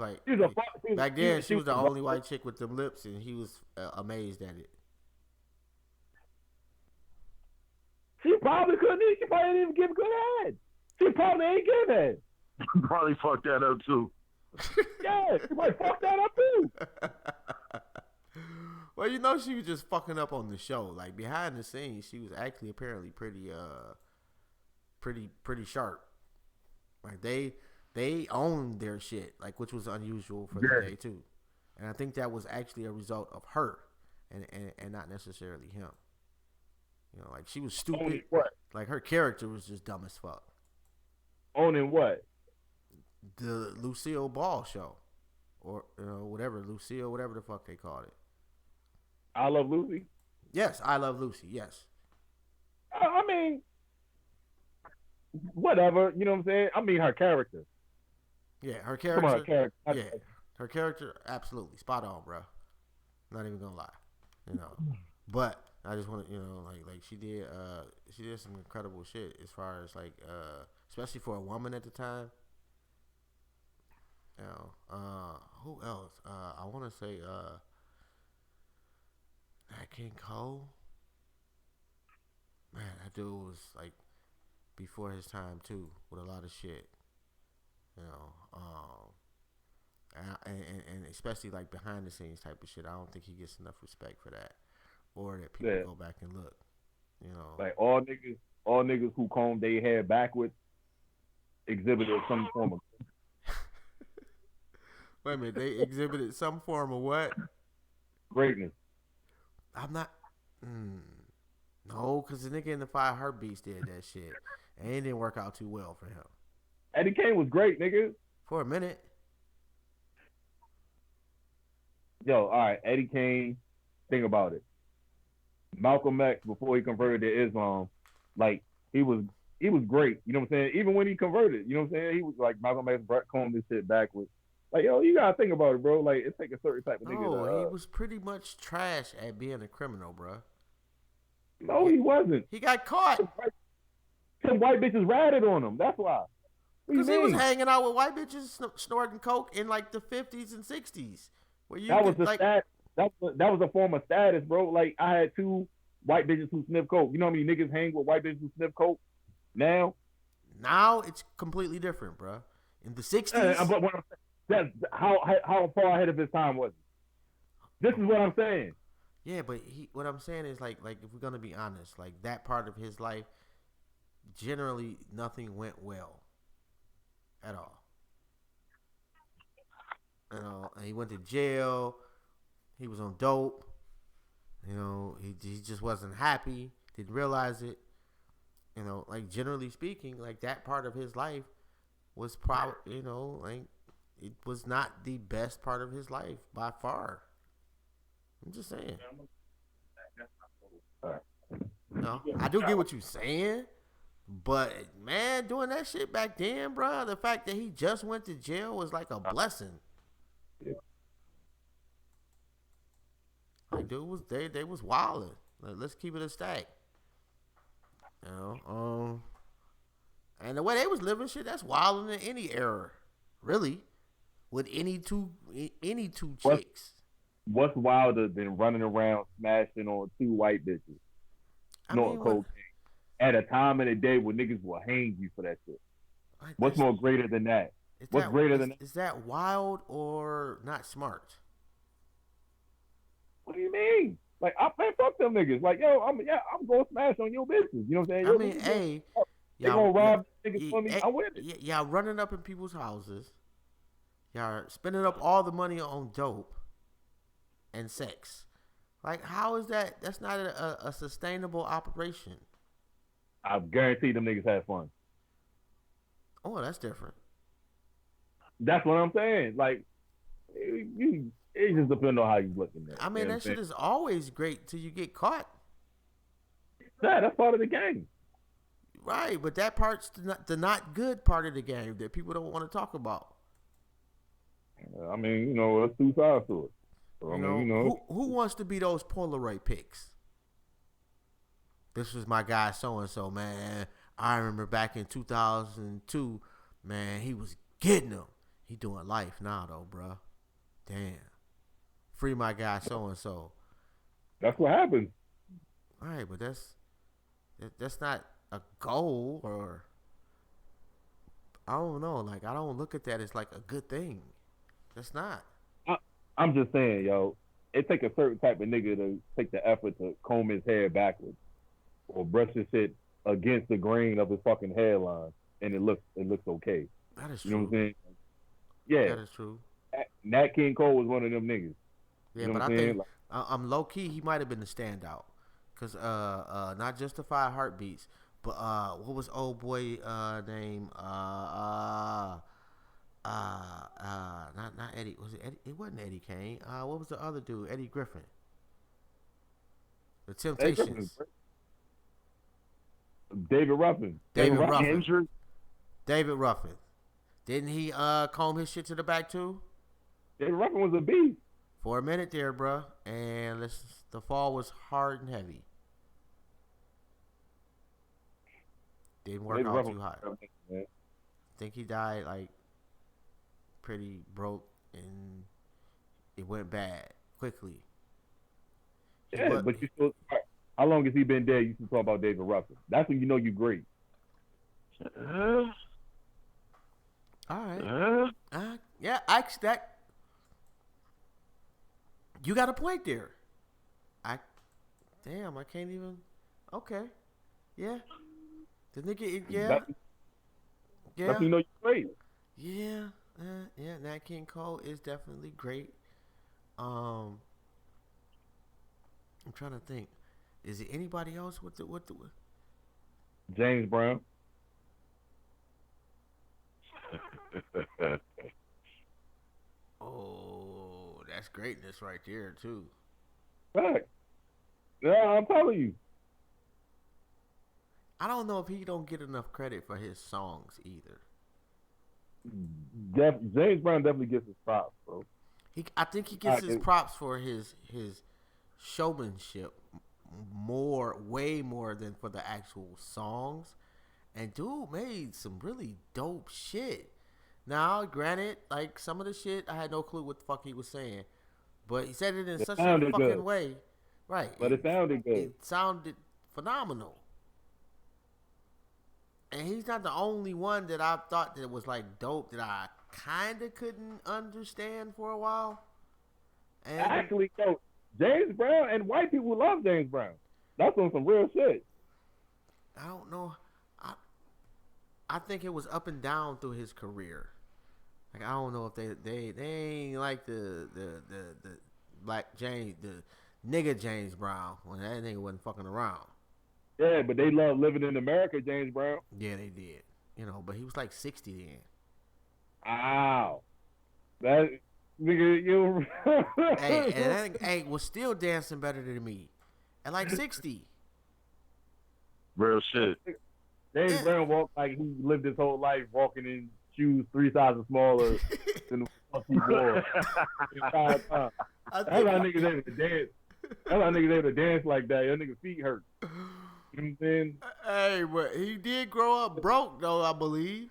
Back then, she was the only white chick with them lips, and he was amazed at it. She probably couldn't eat. She probably didn't even give good head. She probably ain't give head. Probably fucked that up, too. Yeah, she might fuck that up, too. Well, she was just fucking up on the show. Like, behind the scenes, she was actually apparently pretty sharp. Like, they owned their shit, like, which was unusual for the day too. And I think that was actually a result of her and not necessarily him. Like, she was stupid. Owning what? Like, her character was just dumb as fuck. Owning what? The Lucille Ball show. Or, whatever the fuck they called it. I Love Lucy? Yes, I Love Lucy, yes. I mean, whatever, you know what I'm saying? I mean, her character. Yeah, her character. Come on, her character. Yeah, her character, absolutely. Spot on, bro. Not even gonna lie. But I just want to, like she did some incredible shit as far as, like, especially for a woman at the time. Who else? I want to say, King Cole. Man, that dude was, like, before his time too, with a lot of shit. And especially, like, behind the scenes type of shit. I don't think he gets enough respect for that, or that people go back and look. Like, all niggas who combed their hair backwards exhibited some form of. Wait a minute, they exhibited some form of what? Greatness. I'm not. No, because the nigga in the Five Heartbeats did that shit, and it didn't work out too well for him. Eddie Kane was great, nigga. For a minute. Yo, all right, Eddie Kane. Think about it. Malcolm X, before he converted to Islam, like, he was great. You know what I'm saying? Even when he converted, you know what I'm saying? He was like, Malcolm X combed this shit backwards. Like, yo, you gotta think about it, bro. Like, it takes a certain type of nigga. He was pretty much trash at being a criminal, bro. No, he wasn't. He got caught Some white bitches ratted on him. That's why. because he was hanging out with white bitches snorting coke in like the 50s and 60s. Where you That was the like, stat. That was a form of status, bro. Like I had 2 white bitches who sniff coke. You know how many niggas hang with white bitches who sniff coke? Now it's completely different, bro. In the 60s, but what I'm saying, that's how far ahead of his time was it? This is what I'm saying. yeah, but what I'm saying is like if we're gonna be honest, like that part of his life, generally nothing went well at all. You know, and he went to jail. He was on dope. You know, he just wasn't happy. Didn't realize it. You know, like generally speaking, like that part of his life was probably, you know, like it was not the best part of his life by far. I'm just saying. No, I do get what you're saying, but man, doing that shit back then, bro, the fact that he just went to jail was like a blessing. Like dude was they was wilding. Like, let's keep it a stack. You know, and the way they was living, shit, that's wilding in any era, really, with any two chicks. What's wilder than running around smashing on 2 white bitches, snorting cocaine at a time of the day when niggas will hang you for that shit? Like, what's more greater than that? What's greater than that? Is that wild or not smart? What do you mean? Like, man, fuck them niggas. Like, yo, I'm going to smash on your business. You know what I'm saying? I mean, hey, they gonna rob niggas for me. I'm with it. Y'all running up in people's houses. Y'all spending up all the money on dope and sex. Like, how is that? That's not a sustainable operation. I guarantee them niggas have fun. Oh, that's different. That's what I'm saying. Like, it just depends on how you looking at it. I mean, that shit is always great till you get caught. Yeah, that's part of the game. Right, but that part's the not good part of the game that people don't want to talk about. I mean, you know, there's 2 sides to it. So, who wants to be those Polaroid pics? This was my guy so-and-so, man. I remember back in 2002, man, he was getting them. He doing life now, though, bro. Damn. Free my guy so-and-so. That's what happens. All right, but that's not a goal, or I don't know. Like, I don't look at that as like a good thing. That's not. I'm just saying, yo, it take a certain type of nigga to take the effort to comb his hair backwards or brush his shit against the grain of his fucking hairline, and it looks okay. That is true. You know what I'm saying? Yeah, that is true. Nat King Cole was one of them niggas. Yeah, you know but what I I'm saying? think I'm low key. He might have been the standout, cause not Justified Heartbeats, but what was old boy name? Not Eddie. Was it Eddie? It wasn't Eddie Kane. What was the other dude? Eddie Griffin. The Temptations. David Ruffin. David Ruffin. David Ruffin. Didn't he comb his shit to the back too? David Ruffin was a beast. For a minute there, bro. And the fall was hard and heavy. Didn't work out too hot. I think he died like pretty broke, and it went bad quickly. Yeah, but you still. How long has he been dead? You still talk about David Ruffin. That's when you know you great. All right. Yeah, actually, that you got a point there. I can't even. Okay. Yeah. The nigga. Yeah. That's when you know you're great. Yeah. Yeah. Nat King Cole is definitely great. I'm trying to think. Is it anybody else with the James Brown? Oh, that's greatness right there too. Fact. Yeah, I'm telling you. I don't know if he don't get enough credit for his songs either. James Brown definitely gets his props, bro. I think he gets his props for his showmanship way more than for the actual songs. And dude made some really dope shit. Now, granted, like some of the shit, I had no clue what the fuck he was saying, but he said it in such a fucking good. way, right? But it sounded good. It sounded phenomenal. And he's not the only one that I thought that was like dope that I kind of couldn't understand for a while. And Actually, yo, James Brown and white people love James Brown. That's on some real shit. I don't know. I think it was up and down through his career. Like I don't know if they ain't like the black James, the nigga James Brown when that nigga wasn't fucking around. Yeah, but they love living in America, James Brown. Yeah, they did. You know, but he was like 60 then. Wow. That nigga, you. Hey, and that was still dancing better than me at like 60. Real shit. James Brown walked like he lived his whole life walking in shoes 3 sizes smaller than the fuck he wore. That's how niggas able to dance. That's how niggas able to dance like that. Your niggas' feet hurt. You know what I'm saying? Hey, but he did grow up broke though, I believe.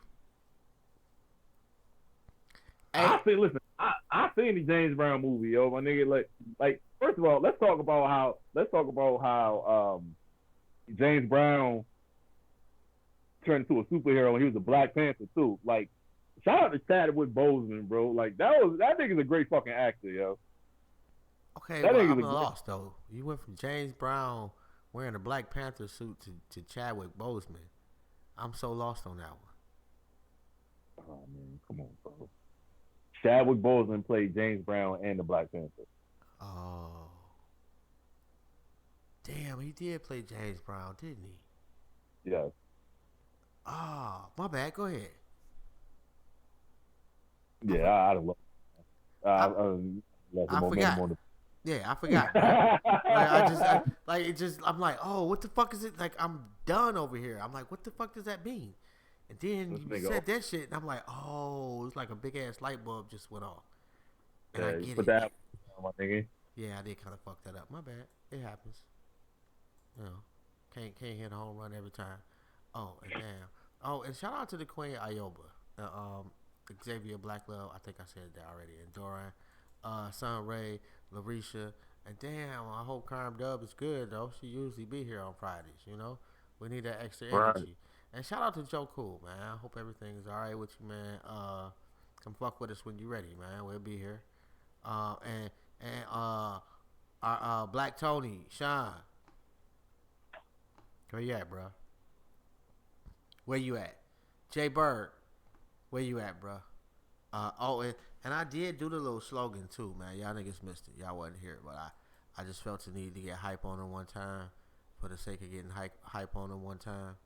Hey. I seen the James Brown movie, yo, my nigga. Like first of all, let's talk about how James Brown turned into a superhero and he was a Black Panther too. Like, shout out to Chadwick Boseman, bro. Like that nigga's a great fucking actor, yo. Okay, well, I'm lost though. You went from James Brown wearing a Black Panther suit to Chadwick Boseman. I'm so lost on that one. Oh man, come on, bro. Chadwick Boseman played James Brown and the Black Panther. Oh. Damn, he did play James Brown, didn't he? Yes. Ah, my bad. Go ahead. Yeah, I love. I forgot. Yeah, I forgot. I'm like, oh, what the fuck is it? Like, I'm done over here. I'm like, what the fuck does that mean? And then you said that shit, and I'm like, oh, it's like a big ass light bulb just went off. And I get it. That, my nigga. Yeah, I did kind of fuck that up. My bad. It happens. You know, can't hit a home run every time. Oh, and damn. Oh, and shout out to the Queen Ioba, Xavier Blacklove. I think I said that already. And Doran, Sun Ray, Larisha, and damn, I hope Carm Dub is good though. She usually be here on Fridays. You know, we need that extra energy. Right. And shout out to Joe Cool, man. I hope everything is all right with you, man. Come fuck with us when you're ready, man. We'll be here. And our Black Tony, Sean. Where you at, bro? Where you at? Jay Bird, where you at, bro? And I did do the little slogan too, man. Y'all niggas missed it. Y'all wasn't here, but I just felt the need to get hype on them one time for the sake of getting hype on them one time.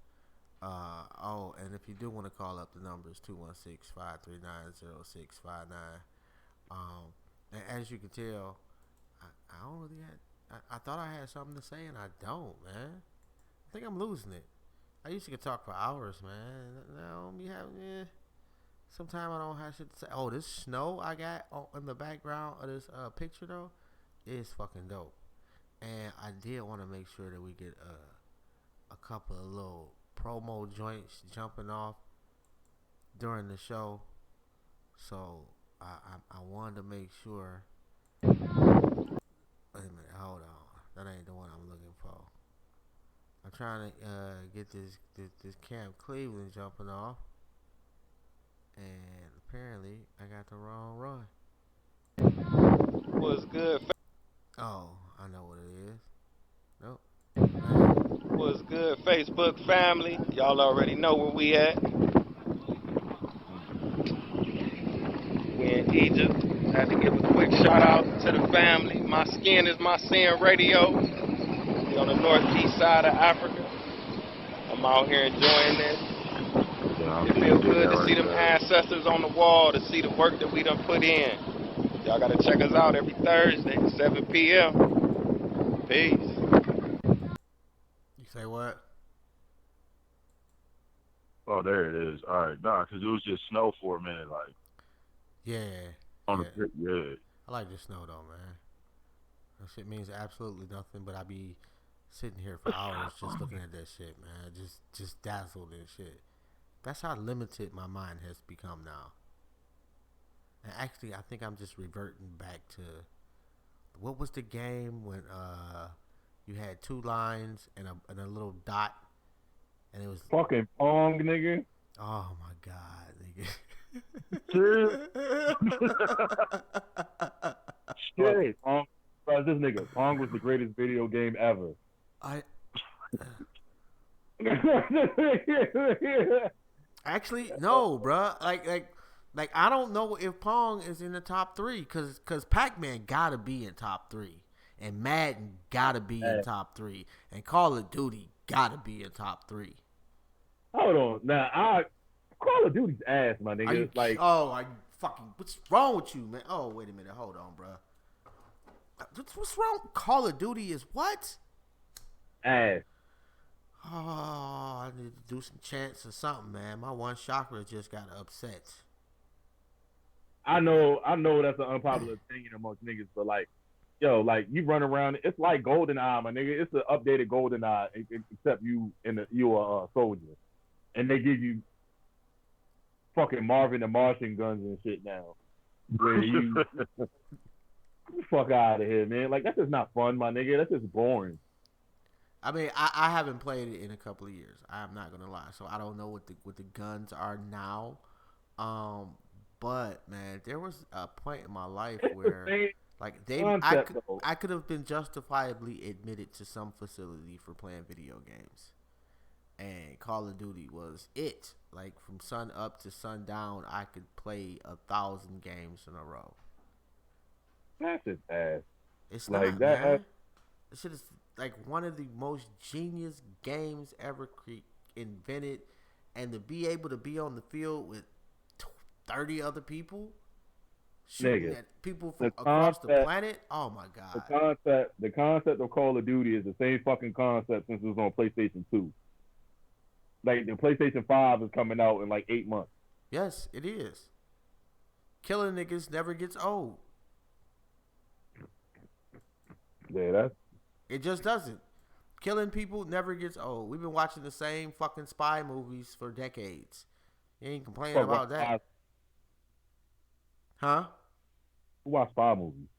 And if you do want to call up the numbers, 216-539-0659. And as you can tell, I don't really I thought I had something to say, and I don't, man. I think I'm losing it. I used to talk for hours, man. Now we have, sometimes I don't have shit to say. Oh, this snow I got in the background of this picture though is fucking dope. And I did want to make sure that we get a couple of little promo joints jumping off during the show. So I wanted to make sure. Wait a minute, hold on. That ain't the one I'm looking for. I'm trying to get this Camp Cleveland jumping off, and apparently I got the wrong run. What's good? Oh, I know what it is. Nope. What's good, Facebook family? Y'all already know where we at. We in Egypt. Had to give a quick shout out to the family. My Skin is My Sin Radio. On the northeast side of Africa. I'm out here enjoying this. It feels good to see them ancestors on the wall, to see the work that we done put in. Y'all gotta check us out every Thursday, 7 p.m. Peace. You say what? Oh, there it is. All right, nah, because it was just snow for a minute, like. Yeah. Yeah. I like the snow though, man. That shit means absolutely nothing, but I be Sitting here for hours just looking at that shit, man. Just dazzled and shit. That's how limited my mind has become now. And actually, I think I'm just reverting back to what was the game when you had 2 lines and a little dot, and it was fucking Pong, nigga. Oh my god, nigga. Shit, Pong. Bro, this nigga, Pong was the greatest video game ever. Actually, no, bruh. Like I don't know if Pong is in the top 3 cause Pac-Man gotta be in top 3, and Madden gotta be in top 3, and Call of Duty gotta be in top 3. Hold on, now Call of Duty's ass, my nigga. What's wrong with you, man? Oh, wait a minute, hold on, bruh. What's wrong? Call of Duty is what? Ass. Oh, I need to do some chants or something, man. My one chakra just got upset. I know that's an unpopular opinion amongst niggas, but like, yo, like you run around, it's like GoldenEye, my nigga. It's an updated GoldenEye, except you are a soldier, and they give you fucking Marvin the Martian guns and shit now. Where you fuck out of here, man. Like that's just not fun, my nigga. That's just boring. I mean, I haven't played it in a couple of years. I'm not gonna lie, so I don't know what the guns are now. But man, there was a point in my life where like I could have been justifiably admitted to some facility for playing video games, and Call of Duty was it. Like from sun up to sundown, I could play 1,000 games in a row. That's just ass. It's like not, that. Man. This shit is like one of the most genius games ever invented, and to be able to be on the field with 30 other people shooting at people from across the planet. Oh my god! The concept of Call of Duty is the same fucking concept since it was on PlayStation 2. Like the PlayStation 5 is coming out in like 8 months. Yes, it is. Killing niggas never gets old. Yeah, it just doesn't. Killing people never gets old. We've been watching the same fucking spy movies for decades. You ain't complaining about that. Huh? Who watch spy movies?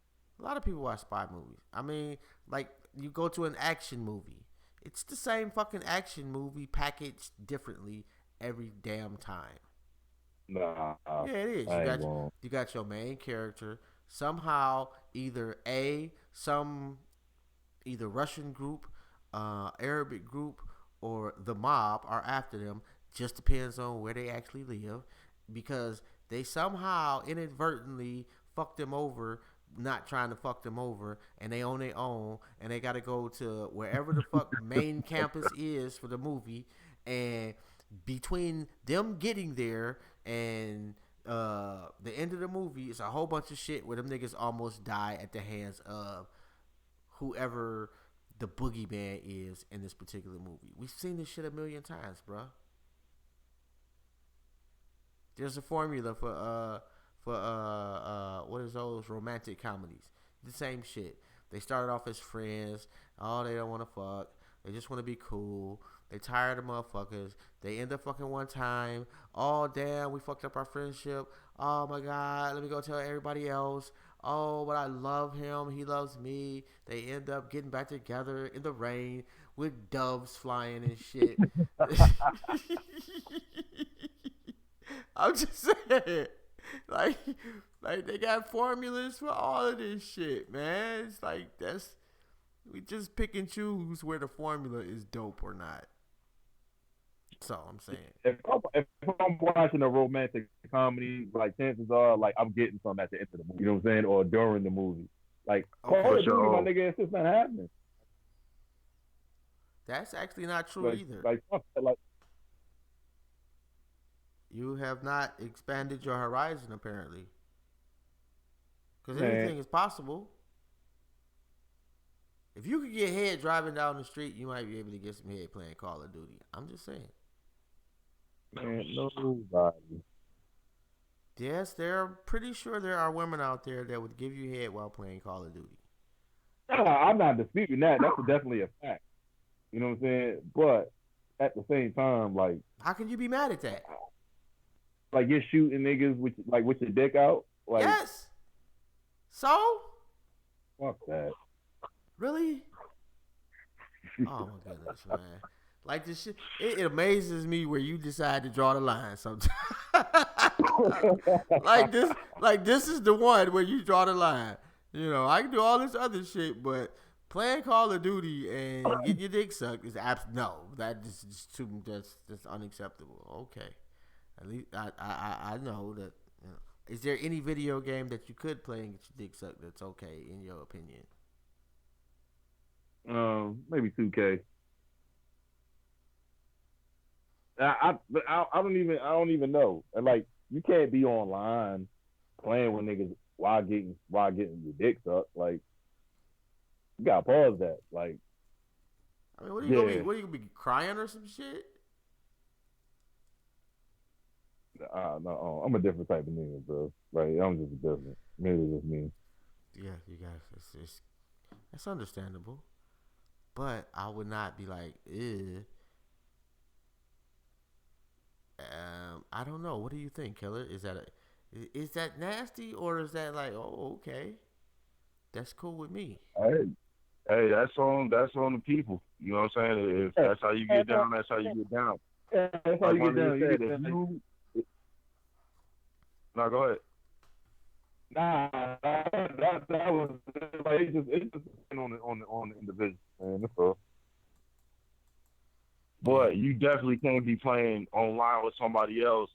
A lot of people watch spy movies. I mean, like, you go to an action movie. It's the same fucking action movie packaged differently every damn time. Nah. Yeah, it is. You got your main character. Somehow, either Russian group, Arabic group, or the mob are after them. Just depends on where they actually live, because they somehow inadvertently fucked them over, not trying to fuck them over, and they on their own, and they got to go to wherever the fuck main campus is for the movie, and between them getting there and the end of the movie, it's a whole bunch of shit where them niggas almost die at the hands of whoever the boogeyman is in this particular movie. We've seen this shit a million times, bro. There's a formula for what is those romantic comedies? The same shit. They started off as friends. Oh, they don't want to fuck. They just want to be cool. They tired of motherfuckers. They end up fucking one time. Oh, damn, we fucked up our friendship. Oh, my God, let me go tell everybody else. Oh, but I love him. He loves me. They end up getting back together in the rain with doves flying and shit. I'm just saying. Like they got formulas for all of this shit, man. It's like we just pick and choose where the formula is dope or not. That's all I'm saying. If I'm watching a romantic comedy, like chances are, like I'm getting some at the end of the movie. You know what I'm saying? Or during the movie. Like, Call of Duty, my nigga, it's just not happening. That's actually not true either. Like, you have not expanded your horizon, apparently. Because anything is possible. If you could get head driving down the street, you might be able to get some head playing Call of Duty. I'm just saying. Man, nobody. Yes, pretty sure there are women out there that would give you head while playing Call of Duty. I'm not disputing that. That's definitely a fact. You know what I'm saying? But at the same time, like, how can you be mad at that? Like, you're shooting niggas with your dick out. Like, yes. So? Fuck that. Really? Oh my goodness, man. Like this shit, it amazes me where you decide to draw the line sometimes. like this is the one where you draw the line. You know, I can do all this other shit, but playing Call of Duty and getting your dick sucked is no. That is just too that's unacceptable. Okay, at least I know that. You know. Is there any video game that you could play and get your dick sucked that's okay in your opinion? Maybe 2K. I don't even know. And like, you can't be online playing with niggas while getting your dick sucked. Like, you gotta pause that. Like, I mean, what are you gonna be crying or some shit? No, I'm a different type of nigga, bro. Like, I'm just different. Maybe it's just me. Yeah, you guys, that's understandable. But I would not be like, ew. I don't know. What do you think, Killer? Is that nasty, or is that like, oh, okay, that's cool with me? Hey, that's on the people. You know what I'm saying? If that's how you get down, that's how you get down. That's how you get down. No, go ahead. Nah, that was like, it's just on the individual, man. That's all. But you definitely can't be playing online with somebody else.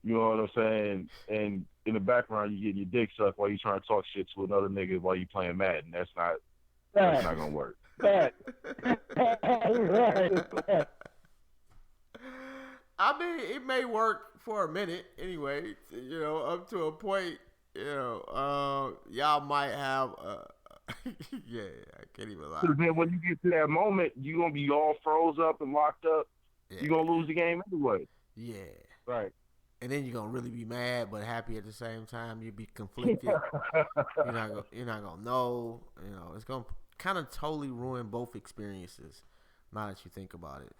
You know what I'm saying? And in the background, you getting your dick sucked while you trying to talk shit to another nigga while you playing Madden. That's not gonna work. Right. I mean, it may work for a minute anyway. You know, up to a point. You know, y'all might have. Yeah, I can't even lie. Because then when you get to that moment, you gonna be all froze up and locked up. Yeah. You gonna lose the game anyway. Yeah. Right. And then you're gonna really be mad but happy at the same time. You'll be conflicted. You're not gonna know. You know, it's gonna kind of totally ruin both experiences. Now that you think about it.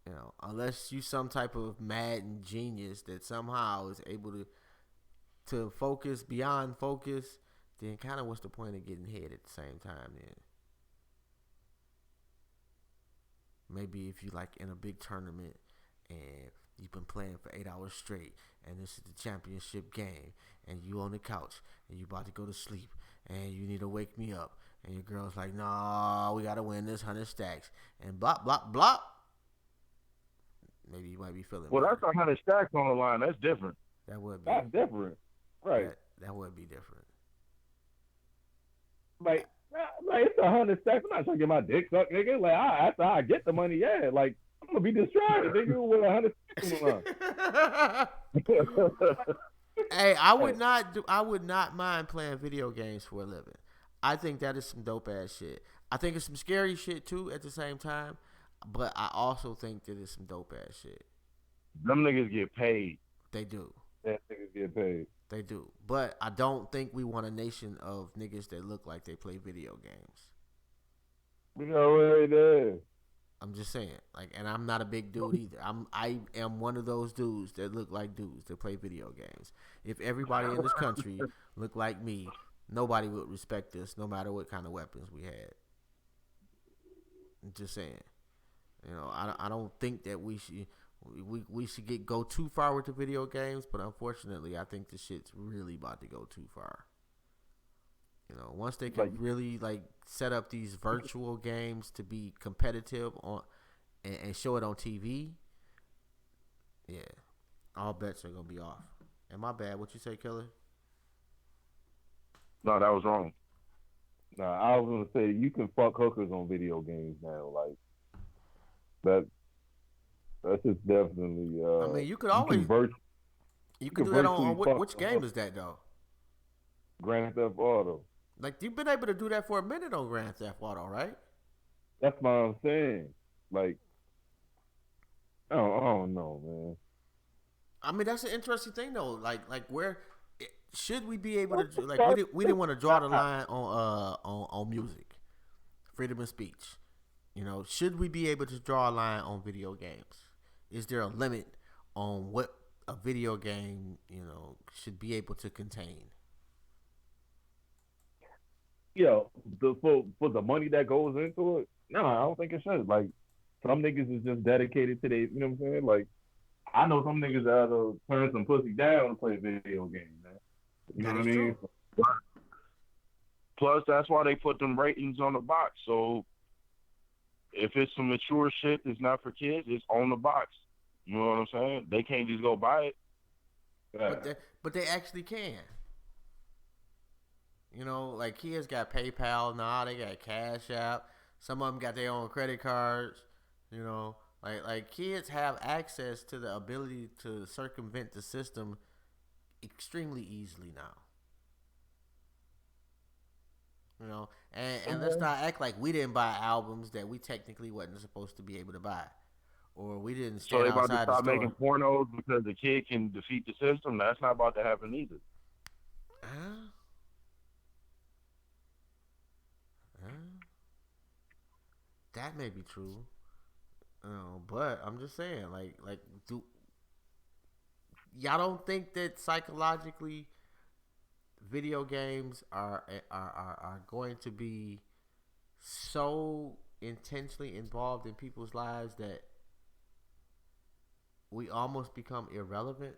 You know, unless you some type of Madden genius that somehow is able to focus beyond focus, then kind of what's the point of getting hit at the same time then? Maybe if you like in a big tournament and you've been playing for 8 hours straight and this is the championship game and you on the couch and you about to go to sleep and you need to wake me up and your girl's like, nah, we got to win this 100 stacks and blah, blah, blah. Maybe you might be feeling well, better. That's 100 stacks on the line. That's different. That would be. That's different. Right. That would be different. Like it's 100 stacks. I'm not trying to get my dick sucked, nigga. Like, after I get the money, yeah. Like, I'm gonna be distracted, nigga, with 100 stacks on the line. Hey, I would not mind playing video games for a living. I think that is some dope ass shit. I think it's some scary shit too at the same time, but I also think that it's some dope ass shit. Them niggas get paid. They do. Yeah, niggas get paid. They do. But I don't think we want a nation of niggas that look like they play video games. We already there. I'm just saying. Like, and I'm not a big dude either. I am one of those dudes that look like dudes that play video games. If everybody in this country looked like me, nobody would respect us no matter what kind of weapons we had. I'm just saying. You know, I don't think that we should go too far with the video games, but unfortunately, I think the shit's really about to go too far. You know, once they can really set up these virtual games to be competitive on and show it on TV, yeah, all bets are gonna be off. And my bad, what you say, Killer? No, that was wrong. Nah, I was gonna say you can fuck hookers on video games now, like that. That's just definitely. I mean, you could always. You can do that on which game is that though? Grand Theft Auto. Like, you've been able to do that for a minute on Grand Theft Auto, right? That's what I'm saying. Like, I don't know, man. I mean, that's an interesting thing though. Like where should we be able to like? We didn't want to draw the line on music, freedom of speech. You know, should we be able to draw a line on video games? Is there a limit on what a video game, you know, should be able to contain? Yo, for the money that goes into it, no, I don't think it should. Like, some niggas is just dedicated to they, you know what I'm saying? Like, I know some niggas that'll turn some pussy down to play video games, man. You know what I mean? Plus, that's why they put them ratings on the box. So if it's some mature shit that's not for kids, it's on the box. You know what I'm saying? They can't just go buy it. But they actually can. You know, like kids got PayPal now, they got Cash App. Some of them got their own credit cards. You know, like kids have access to the ability to circumvent the system extremely easily now. You know, and let's not act like we didn't buy albums that we technically wasn't supposed to be able to buy, or we didn't stand so they about to outside the stop store. making pornos because the kid can defeat the system. That's not about to happen either. That may be true, but I'm just saying, like, do y'all don't think that psychologically video games are going to be so intentionally involved in people's lives that we almost become irrelevant?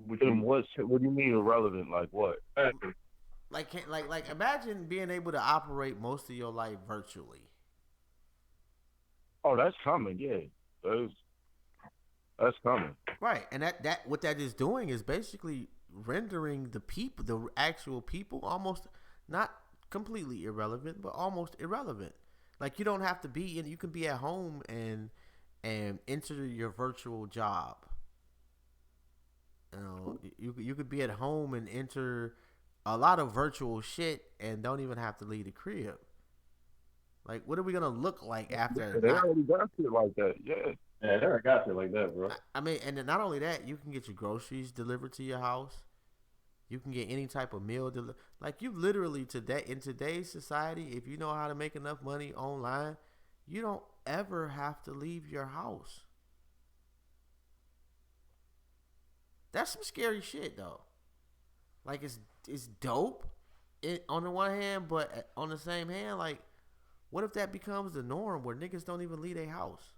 What do you mean irrelevant? Like what? Like imagine being able to operate most of your life virtually. Oh, that's coming. Yeah, that's coming. Right, and that what that is doing is basically rendering the people, the actual people, almost not completely irrelevant, but almost irrelevant. Like you don't have to be in. You can be at home and enter your virtual job. You know, you could be at home and enter a lot of virtual shit and don't even have to leave the crib. Like, what are we gonna look like after? They already got shit like that. Yeah, they already got shit like that, bro. I mean, and then not only that, you can get your groceries delivered to your house. You can get any type of meal delivered. Like, you literally in today's society, if you know how to make enough money online, you don't ever have to leave your house. That's some scary shit, though. Like, it's dope on the one hand, but on the same hand, like, what if that becomes the norm where niggas don't even leave their house?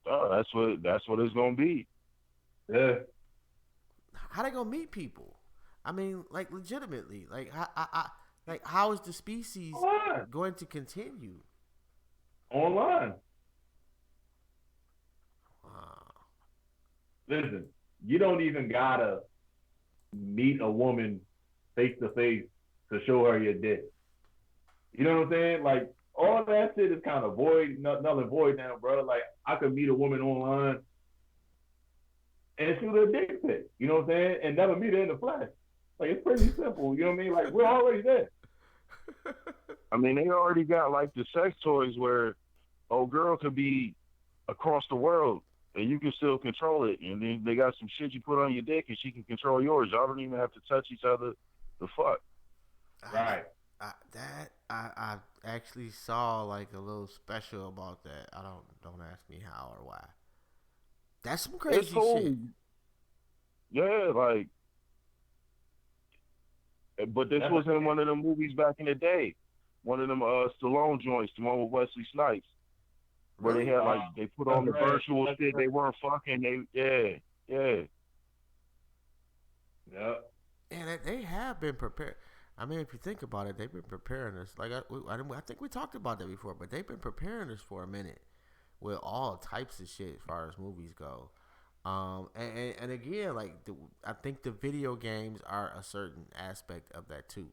Oh, that's what it's gonna be. Yeah. How they gonna meet people? I mean, like, legitimately, like, how is the species going to continue? Online. Listen, you don't even gotta meet a woman face to face to show her your dick. You know what I'm saying? Like, all that shit is kind of void, null and void now, bro. Like, I could meet a woman online and shoot her dick pic. You know what I'm saying? And never meet her in the flesh. Like, it's pretty simple. You know what I mean? Like, we're already there. I mean, they already got like the sex toys where old girl could be across the world and you can still control it. And then they got some shit you put on your dick and she can control yours. Y'all don't even have to touch each other to fuck. Right. I actually saw like a little special about that. Don't ask me how or why. That's some crazy shit. Yeah, like, but this was in one of them movies back in the day. One of them Stallone joints, the one with Wesley Snipes, where they had like they put on the virtual shit. They weren't fucking. Yeah. And they have been prepared. I mean, if you think about it, they've been preparing us. Like I think we talked about that before, but they've been preparing us for a minute with all types of shit as far as movies go. And again, like I think the video games are a certain aspect of that too,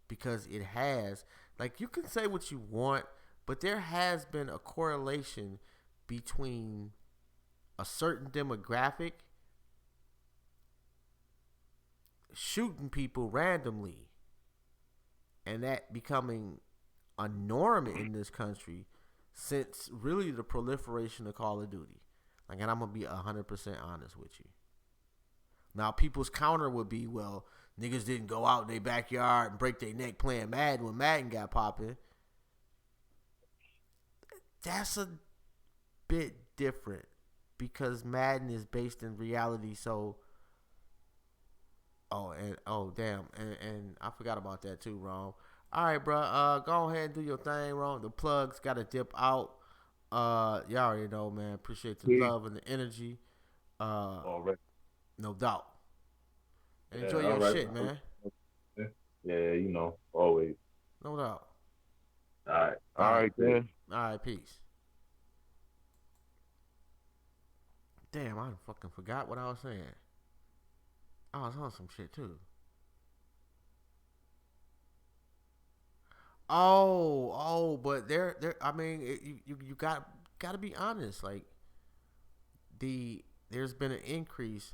because it has, like, you can say what you want, but there has been a correlation between a certain demographic shooting people randomly and that becoming a norm in this country since really the proliferation of Call of Duty. Like, and I'm gonna be 100% honest with you. Now, people's counter would be, well, Niggas didn't go out in their backyard and break their neck playing Madden when Madden got popping. That's a bit different because Madden is based in reality. So, damn, and I forgot about that too, Ron. All right, bro. Go ahead and do your thing, Ron. The plugs got to dip out. Y'all already know, man. Appreciate the love and the energy. All right. No doubt. Yeah, Enjoy your right. shit, man. Yeah, you know, always. No doubt. All right, then. All right, peace. Damn, I fucking forgot what I was saying. I was on some shit too. But there. I mean, you gotta be honest. Like there's been an increase,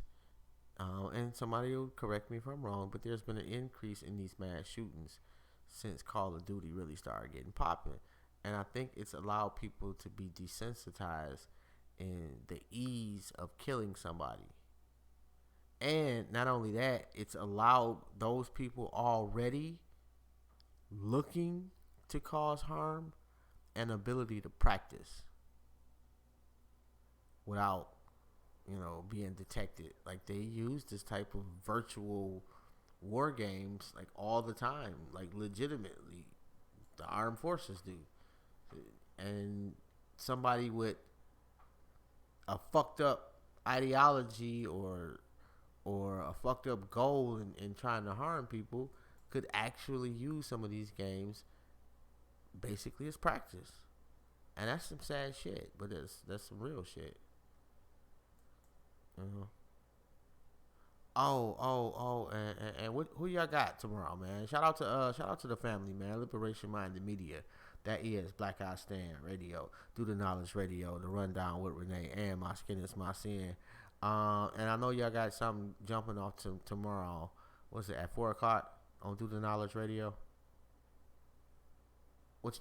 and somebody will correct me if I'm wrong, but there's been an increase in these mass shootings since Call of Duty really started getting popping, and I think it's allowed people to be desensitized in the ease of killing somebody. And not only that, it's allowed those people already looking to cause harm an ability to practice without, being detected. Like they use this type of virtual war games like all the time, like legitimately. The armed forces do. And somebody with a fucked up ideology or a fucked up goal in trying to harm people could actually use some of these games basically as practice. And that's some sad shit, but that's some real shit. And who y'all got tomorrow, man? Shout out to the family, man. Liberation Minded Media. That is Black Eye Stand Radio, Do the Knowledge Radio, The Rundown with Renee, and My Skin is My Sin. And I know y'all got something jumping off to tomorrow. What's it, at 4 o'clock on Do the Knowledge Radio? What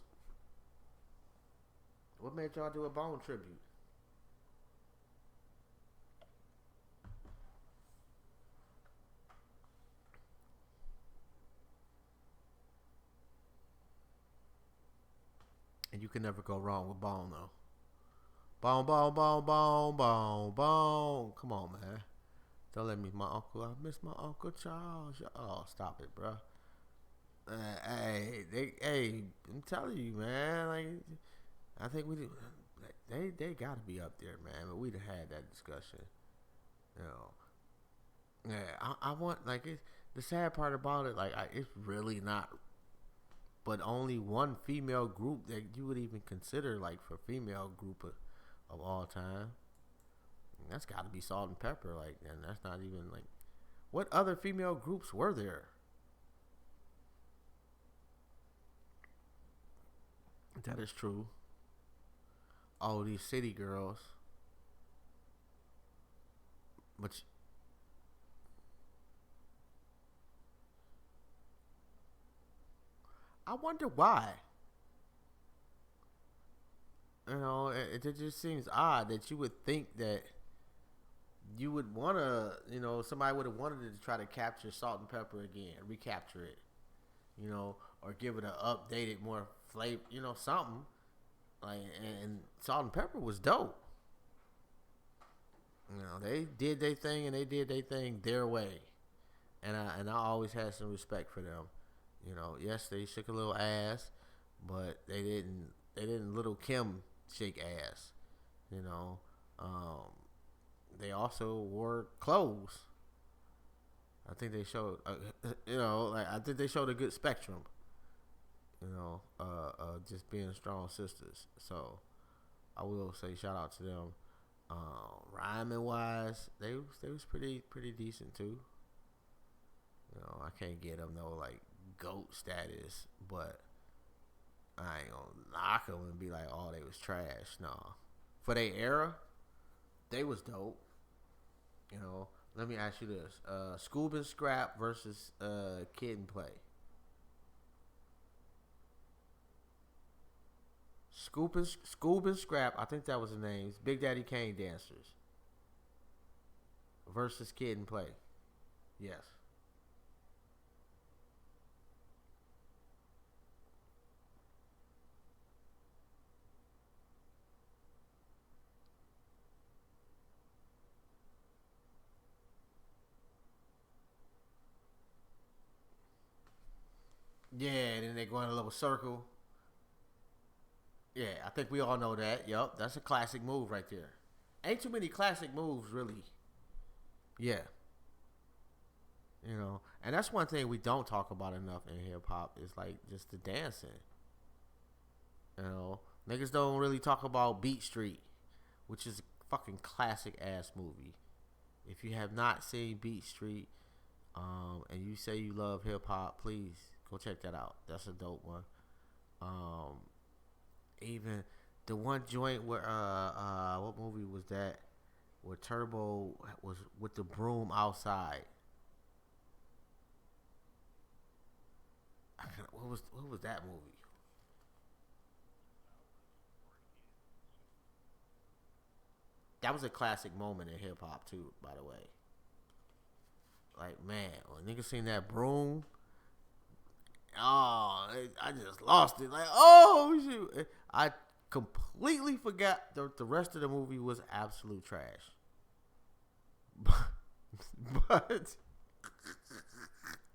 made y'all do a Bone tribute? And you can never go wrong with Bone, though. Bone, bone, bone, bone, bone, bone. Come on, man. Don't let me, my uncle. I miss my Uncle Charles. Oh, stop it, bro. Hey, I'm telling you, man. Like, I think they got to be up there, man. But we'd have had that discussion. Yeah, I want, like, the sad part about it, like, it's really not, but only one female group that you would even consider, like, for female group of all time. And that's got to be Salt and Pepper, like, and that's not even, like, what other female groups were there? That is true. Oh, these city girls. But I wonder why. It just seems odd that you would think that you would want to, somebody would have wanted to try to capture Salt and Pepper again, recapture it, or give it an updated, more flavor, something. Like, and Salt and Pepper was dope. They did their thing, and they did their thing their way. And I always had some respect for them. Yes, they shook a little ass, but they didn't Little Kim shake ass. They also wore clothes. I think they showed, I think they showed a good spectrum. Just being strong sisters. So I will say shout out to them. Rhyming wise, they was pretty decent too. I can't get them no like GOAT status, but I ain't gonna knock them and be like, oh, they was trash. No, for their era, they was dope. Let me ask you this: Scoob and Scrap versus Kid and Play. Scoob and Scrap, I think that was the names. Big Daddy Kane Dancers versus Kid and Play. Yes. Yeah, and then they go in a little circle. Yeah, I think we all know that. Yup, that's a classic move right there. Ain't too many classic moves, really. Yeah. You know, and that's one thing we don't talk about enough in hip hop is like just the dancing. You know, niggas don't really talk about Beat Street, which is a fucking classic ass movie. If you have not seen Beat Street, and you say you love hip hop, please go check that out. That's a dope one. Even the one joint where what movie was that? Where Turbo was with the broom outside. What was that movie? That was a classic moment in hip hop too, by the way. Like, man, when niggas seen that broom, oh, I just lost it. Like, oh shit, I completely forgot the rest of the movie was absolute trash. But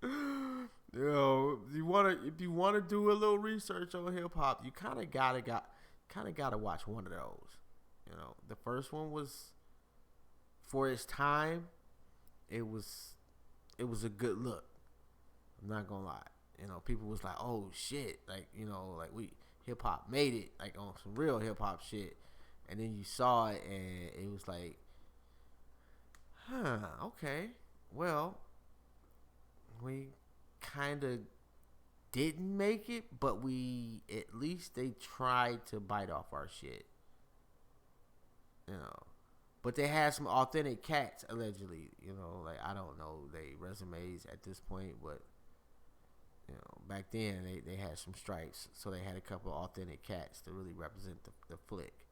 you know, if you wanna do a little research on hip hop, you kind of gotta watch one of those. You know, the first one was for its time. It was a good look. I'm not gonna lie. You know, people was like, "Oh shit!" Like, you know, like we hip hop made it, like on some real hip hop shit. And then you saw it, and it was like, okay, well, we kind of didn't make it, but we at least they tried to bite off our shit. You know, but they had some authentic cats allegedly. You know, like I don't know they resumes at this point, but you know, back then they had some stripes, so they had a couple of authentic cats to really represent the flick.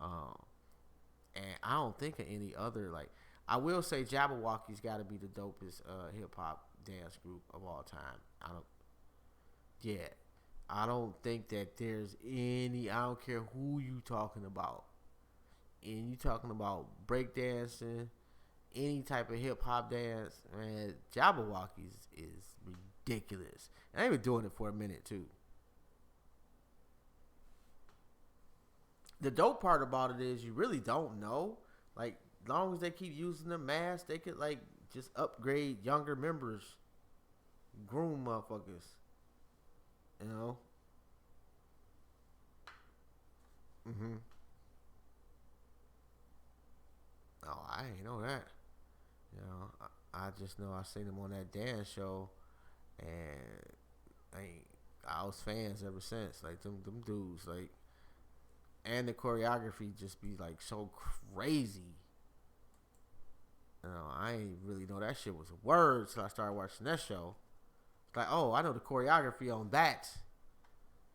And I don't think of any other, like, I will say Jabberwocky's got to be the dopest hip hop dance group of all time. I don't think that there's any. I don't care who you talking about. And you talking about breakdancing, any type of hip hop dance, man, Jabberwocky's is ridiculous. And they've been doing it for a minute too. The dope part about it is you really don't know. Like, as long as they keep using the mask, they could like just upgrade younger members, groom motherfuckers. You know. Oh, I ain't know that. You know, I just know I seen them on that dance show, and I was fans ever since. Like them dudes, like, and the choreography just be like so crazy. You know, I ain't really know that shit was a word till I started watching that show. It's like, oh, I know the choreography on that.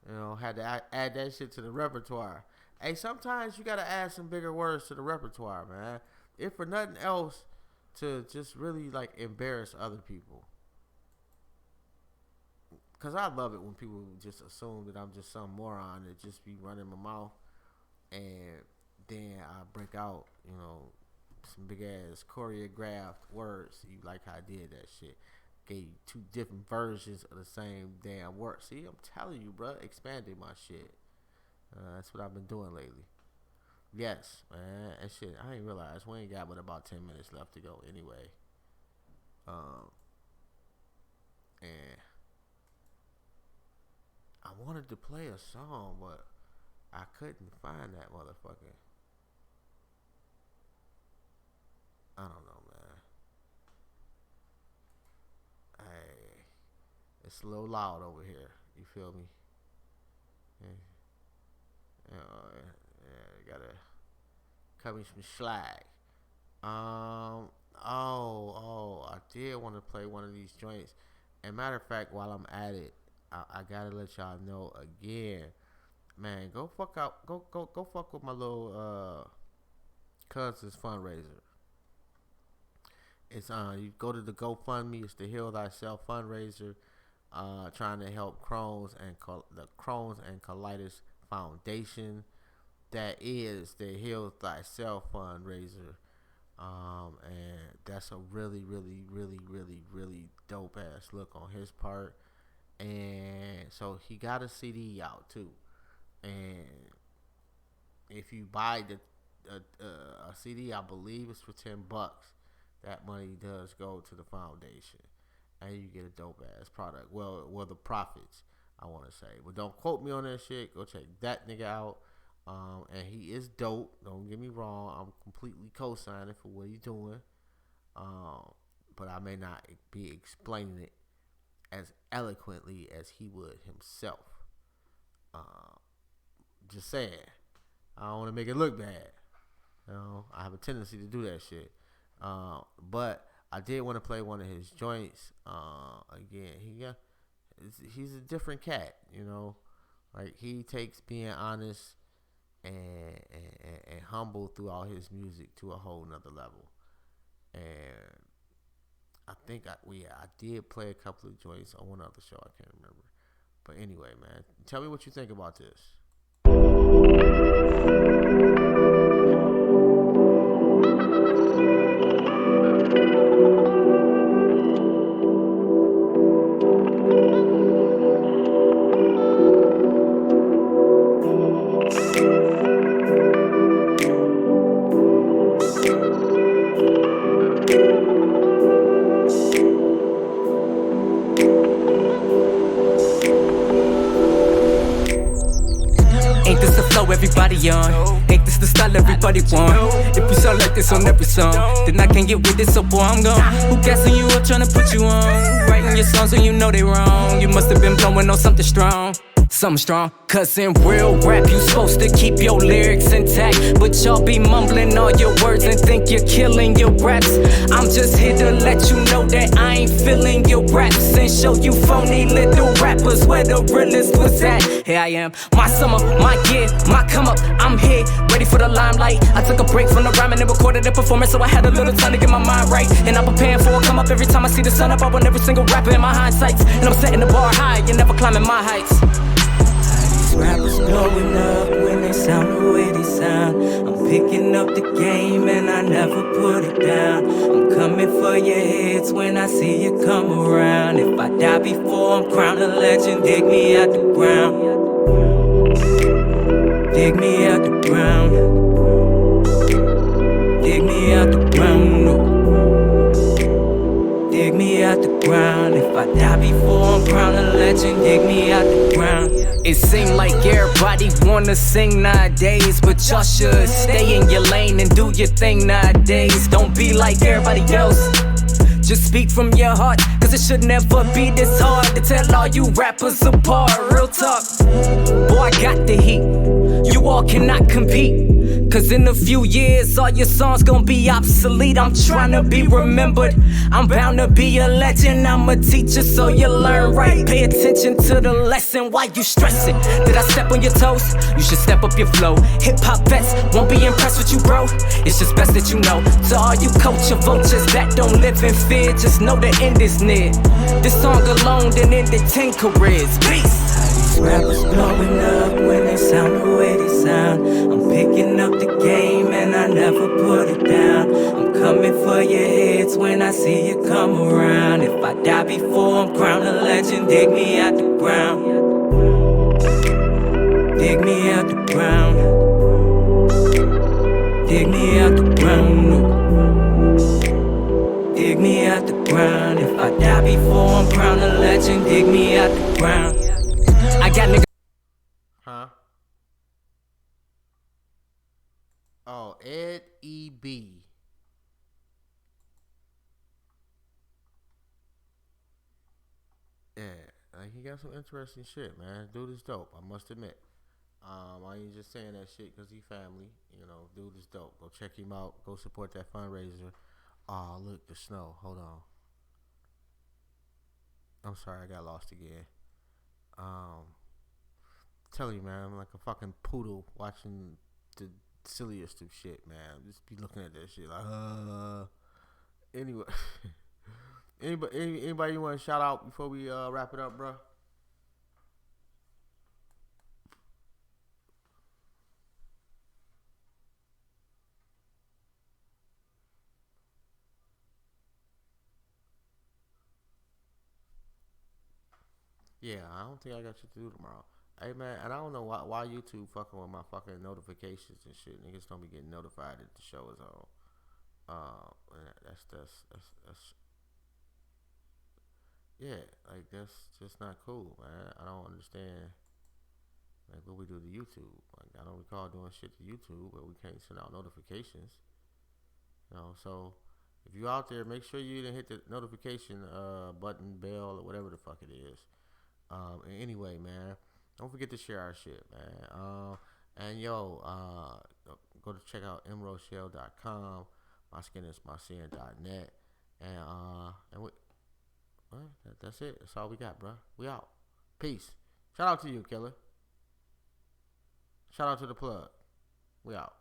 You know, had to add that shit to the repertoire. Hey, sometimes you gotta add some bigger words to the repertoire, man. If for nothing else, to just really like embarrass other people. Cause I love it when people just assume that I'm just some moron that just be running my mouth, and then I break out, you know, some big ass choreographed words. You like how I did that shit? Gave you 2 different versions of the same damn word. See, I'm telling you, bro, expanding my shit. That's what I've been doing lately. Yes, man, and shit, I ain't realized we ain't got but about 10 minutes left to go anyway. And I wanted to play a song, but I couldn't find that motherfucker. I don't know, man. Hey, it's a little loud over here. You feel me? Yeah, gotta cut me some slack. I did want to play one of these joints. And matter of fact, while I'm at it, I gotta let y'all know again, man. Go fuck with my little cousin's fundraiser. It's you go to the GoFundMe. It's the Heal Thyself fundraiser. Trying to help the Crohn's and Colitis Foundation. That is the Heal Thyself fundraiser. And that's a really, really, really, really, really dope ass look on his part. And so he got a CD out too. And if you buy a CD, I believe it's for $10. That money does go to the foundation, and you get a dope ass product. Well, the profits, I want to say. But don't quote me on that shit. Go check that nigga out. And he is dope. Don't get me wrong. I'm completely co-signing for what he's doing. But I may not be explaining it as eloquently as he would himself. Just saying. I don't want to make it look bad. You know, I have a tendency to do that shit. But I did want to play one of his joints. Again, he's a different cat, you know. Like, he takes being honest and humble throughout his music to a whole nother level. And I think I did play a couple of joints on one other show. I can't remember. But anyway, man, tell me what you think about this. Everybody on, ain't this the style everybody want? If you sound like this on every song, then I can't get with it, so boy I'm gone. Who gassing you up, tryna put you on? Writing your songs when you know they wrong. You must have been blowing on something strong. Something strong, cause in real rap you supposed to keep your lyrics intact, but y'all be mumbling all your words and think you're killing your raps. I'm just here to let you know that I ain't feeling your raps and show you phony little rappers where the realest was at. Here I am, my summer, my year, my come up, I'm here, ready for the limelight. I took a break from the rhyming and recorded the performance, so I had a little time to get my mind right. And I'm preparing for a come up every time I see the sun up on every single rapper in my hindsights. And I'm setting the bar high, you're never climbing my heights. Rappers blowing up when they sound the way they sound. I'm picking up the game and I never put it down. I'm coming for your heads when I see you come around. If I die before I'm crowned a legend, dig me out the ground. Dig me out the ground. Dig me out the ground. Dig me out the ground. If I die before I'm crowned a legend, dig me out the ground. It seems like everybody wanna sing nowadays, but y'all should stay in your lane and do your thing nowadays. Don't be like everybody else. Just speak from your heart, cause it should never be this hard to tell all you rappers apart. Real talk, boy, I got the heat. You all cannot compete. Cause in a few years, all your songs gon' be obsolete. I'm tryna be remembered. I'm bound to be a legend. I'm a teacher, so you learn right. Pay attention to the lesson. Why you stressing? Did I step on your toes? You should step up your flow. Hip-hop vets won't be impressed with you, bro. It's just best that you know. To all you culture vultures that don't live in fear, just know the end is near. This song alone done ended 10 careers. Peace! Rappers blowing up when they sound the way they sound. I'm picking up the game and I never put it down. I'm coming for your heads when I see you come around. If I die before I'm crowned a legend, dig me out the ground. Dig me out the ground. Dig me out the ground. Dig me out the ground. If I die before I'm crowned a legend, dig me out the ground. I got niggas. Huh? Oh, Ed E.B. Yeah, he got some interesting shit, man. Dude is dope, I must admit. I ain't just saying that shit because he family. You know, dude is dope. Go check him out. Go support that fundraiser. Oh, look, the snow. Hold on. I'm sorry, I got lost again. Tell you, man, I'm like a fucking poodle watching the silliest of shit, man. Just be looking at that shit like, Anyway, anybody you want to shout out before we wrap it up, bro? Yeah, I don't think I got shit to do tomorrow. Hey man, and I don't know why YouTube fucking with my fucking notifications and shit. Niggas don't be getting notified that the show is on. That's yeah, like that's just not cool, man. I don't understand like what we do to YouTube. Like I don't recall doing shit to YouTube, but we can't send out notifications. You know, so if you out there, make sure you didn't hit the notification button, bell, or whatever the fuck it is. And anyway, man, don't forget to share our shit, man. And yo, go to check out mrochelle.com. My skin is mysin.net. And we, well, that's it. That's all we got, bro. We out. Peace. Shout out to you, killer. Shout out to the plug. We out.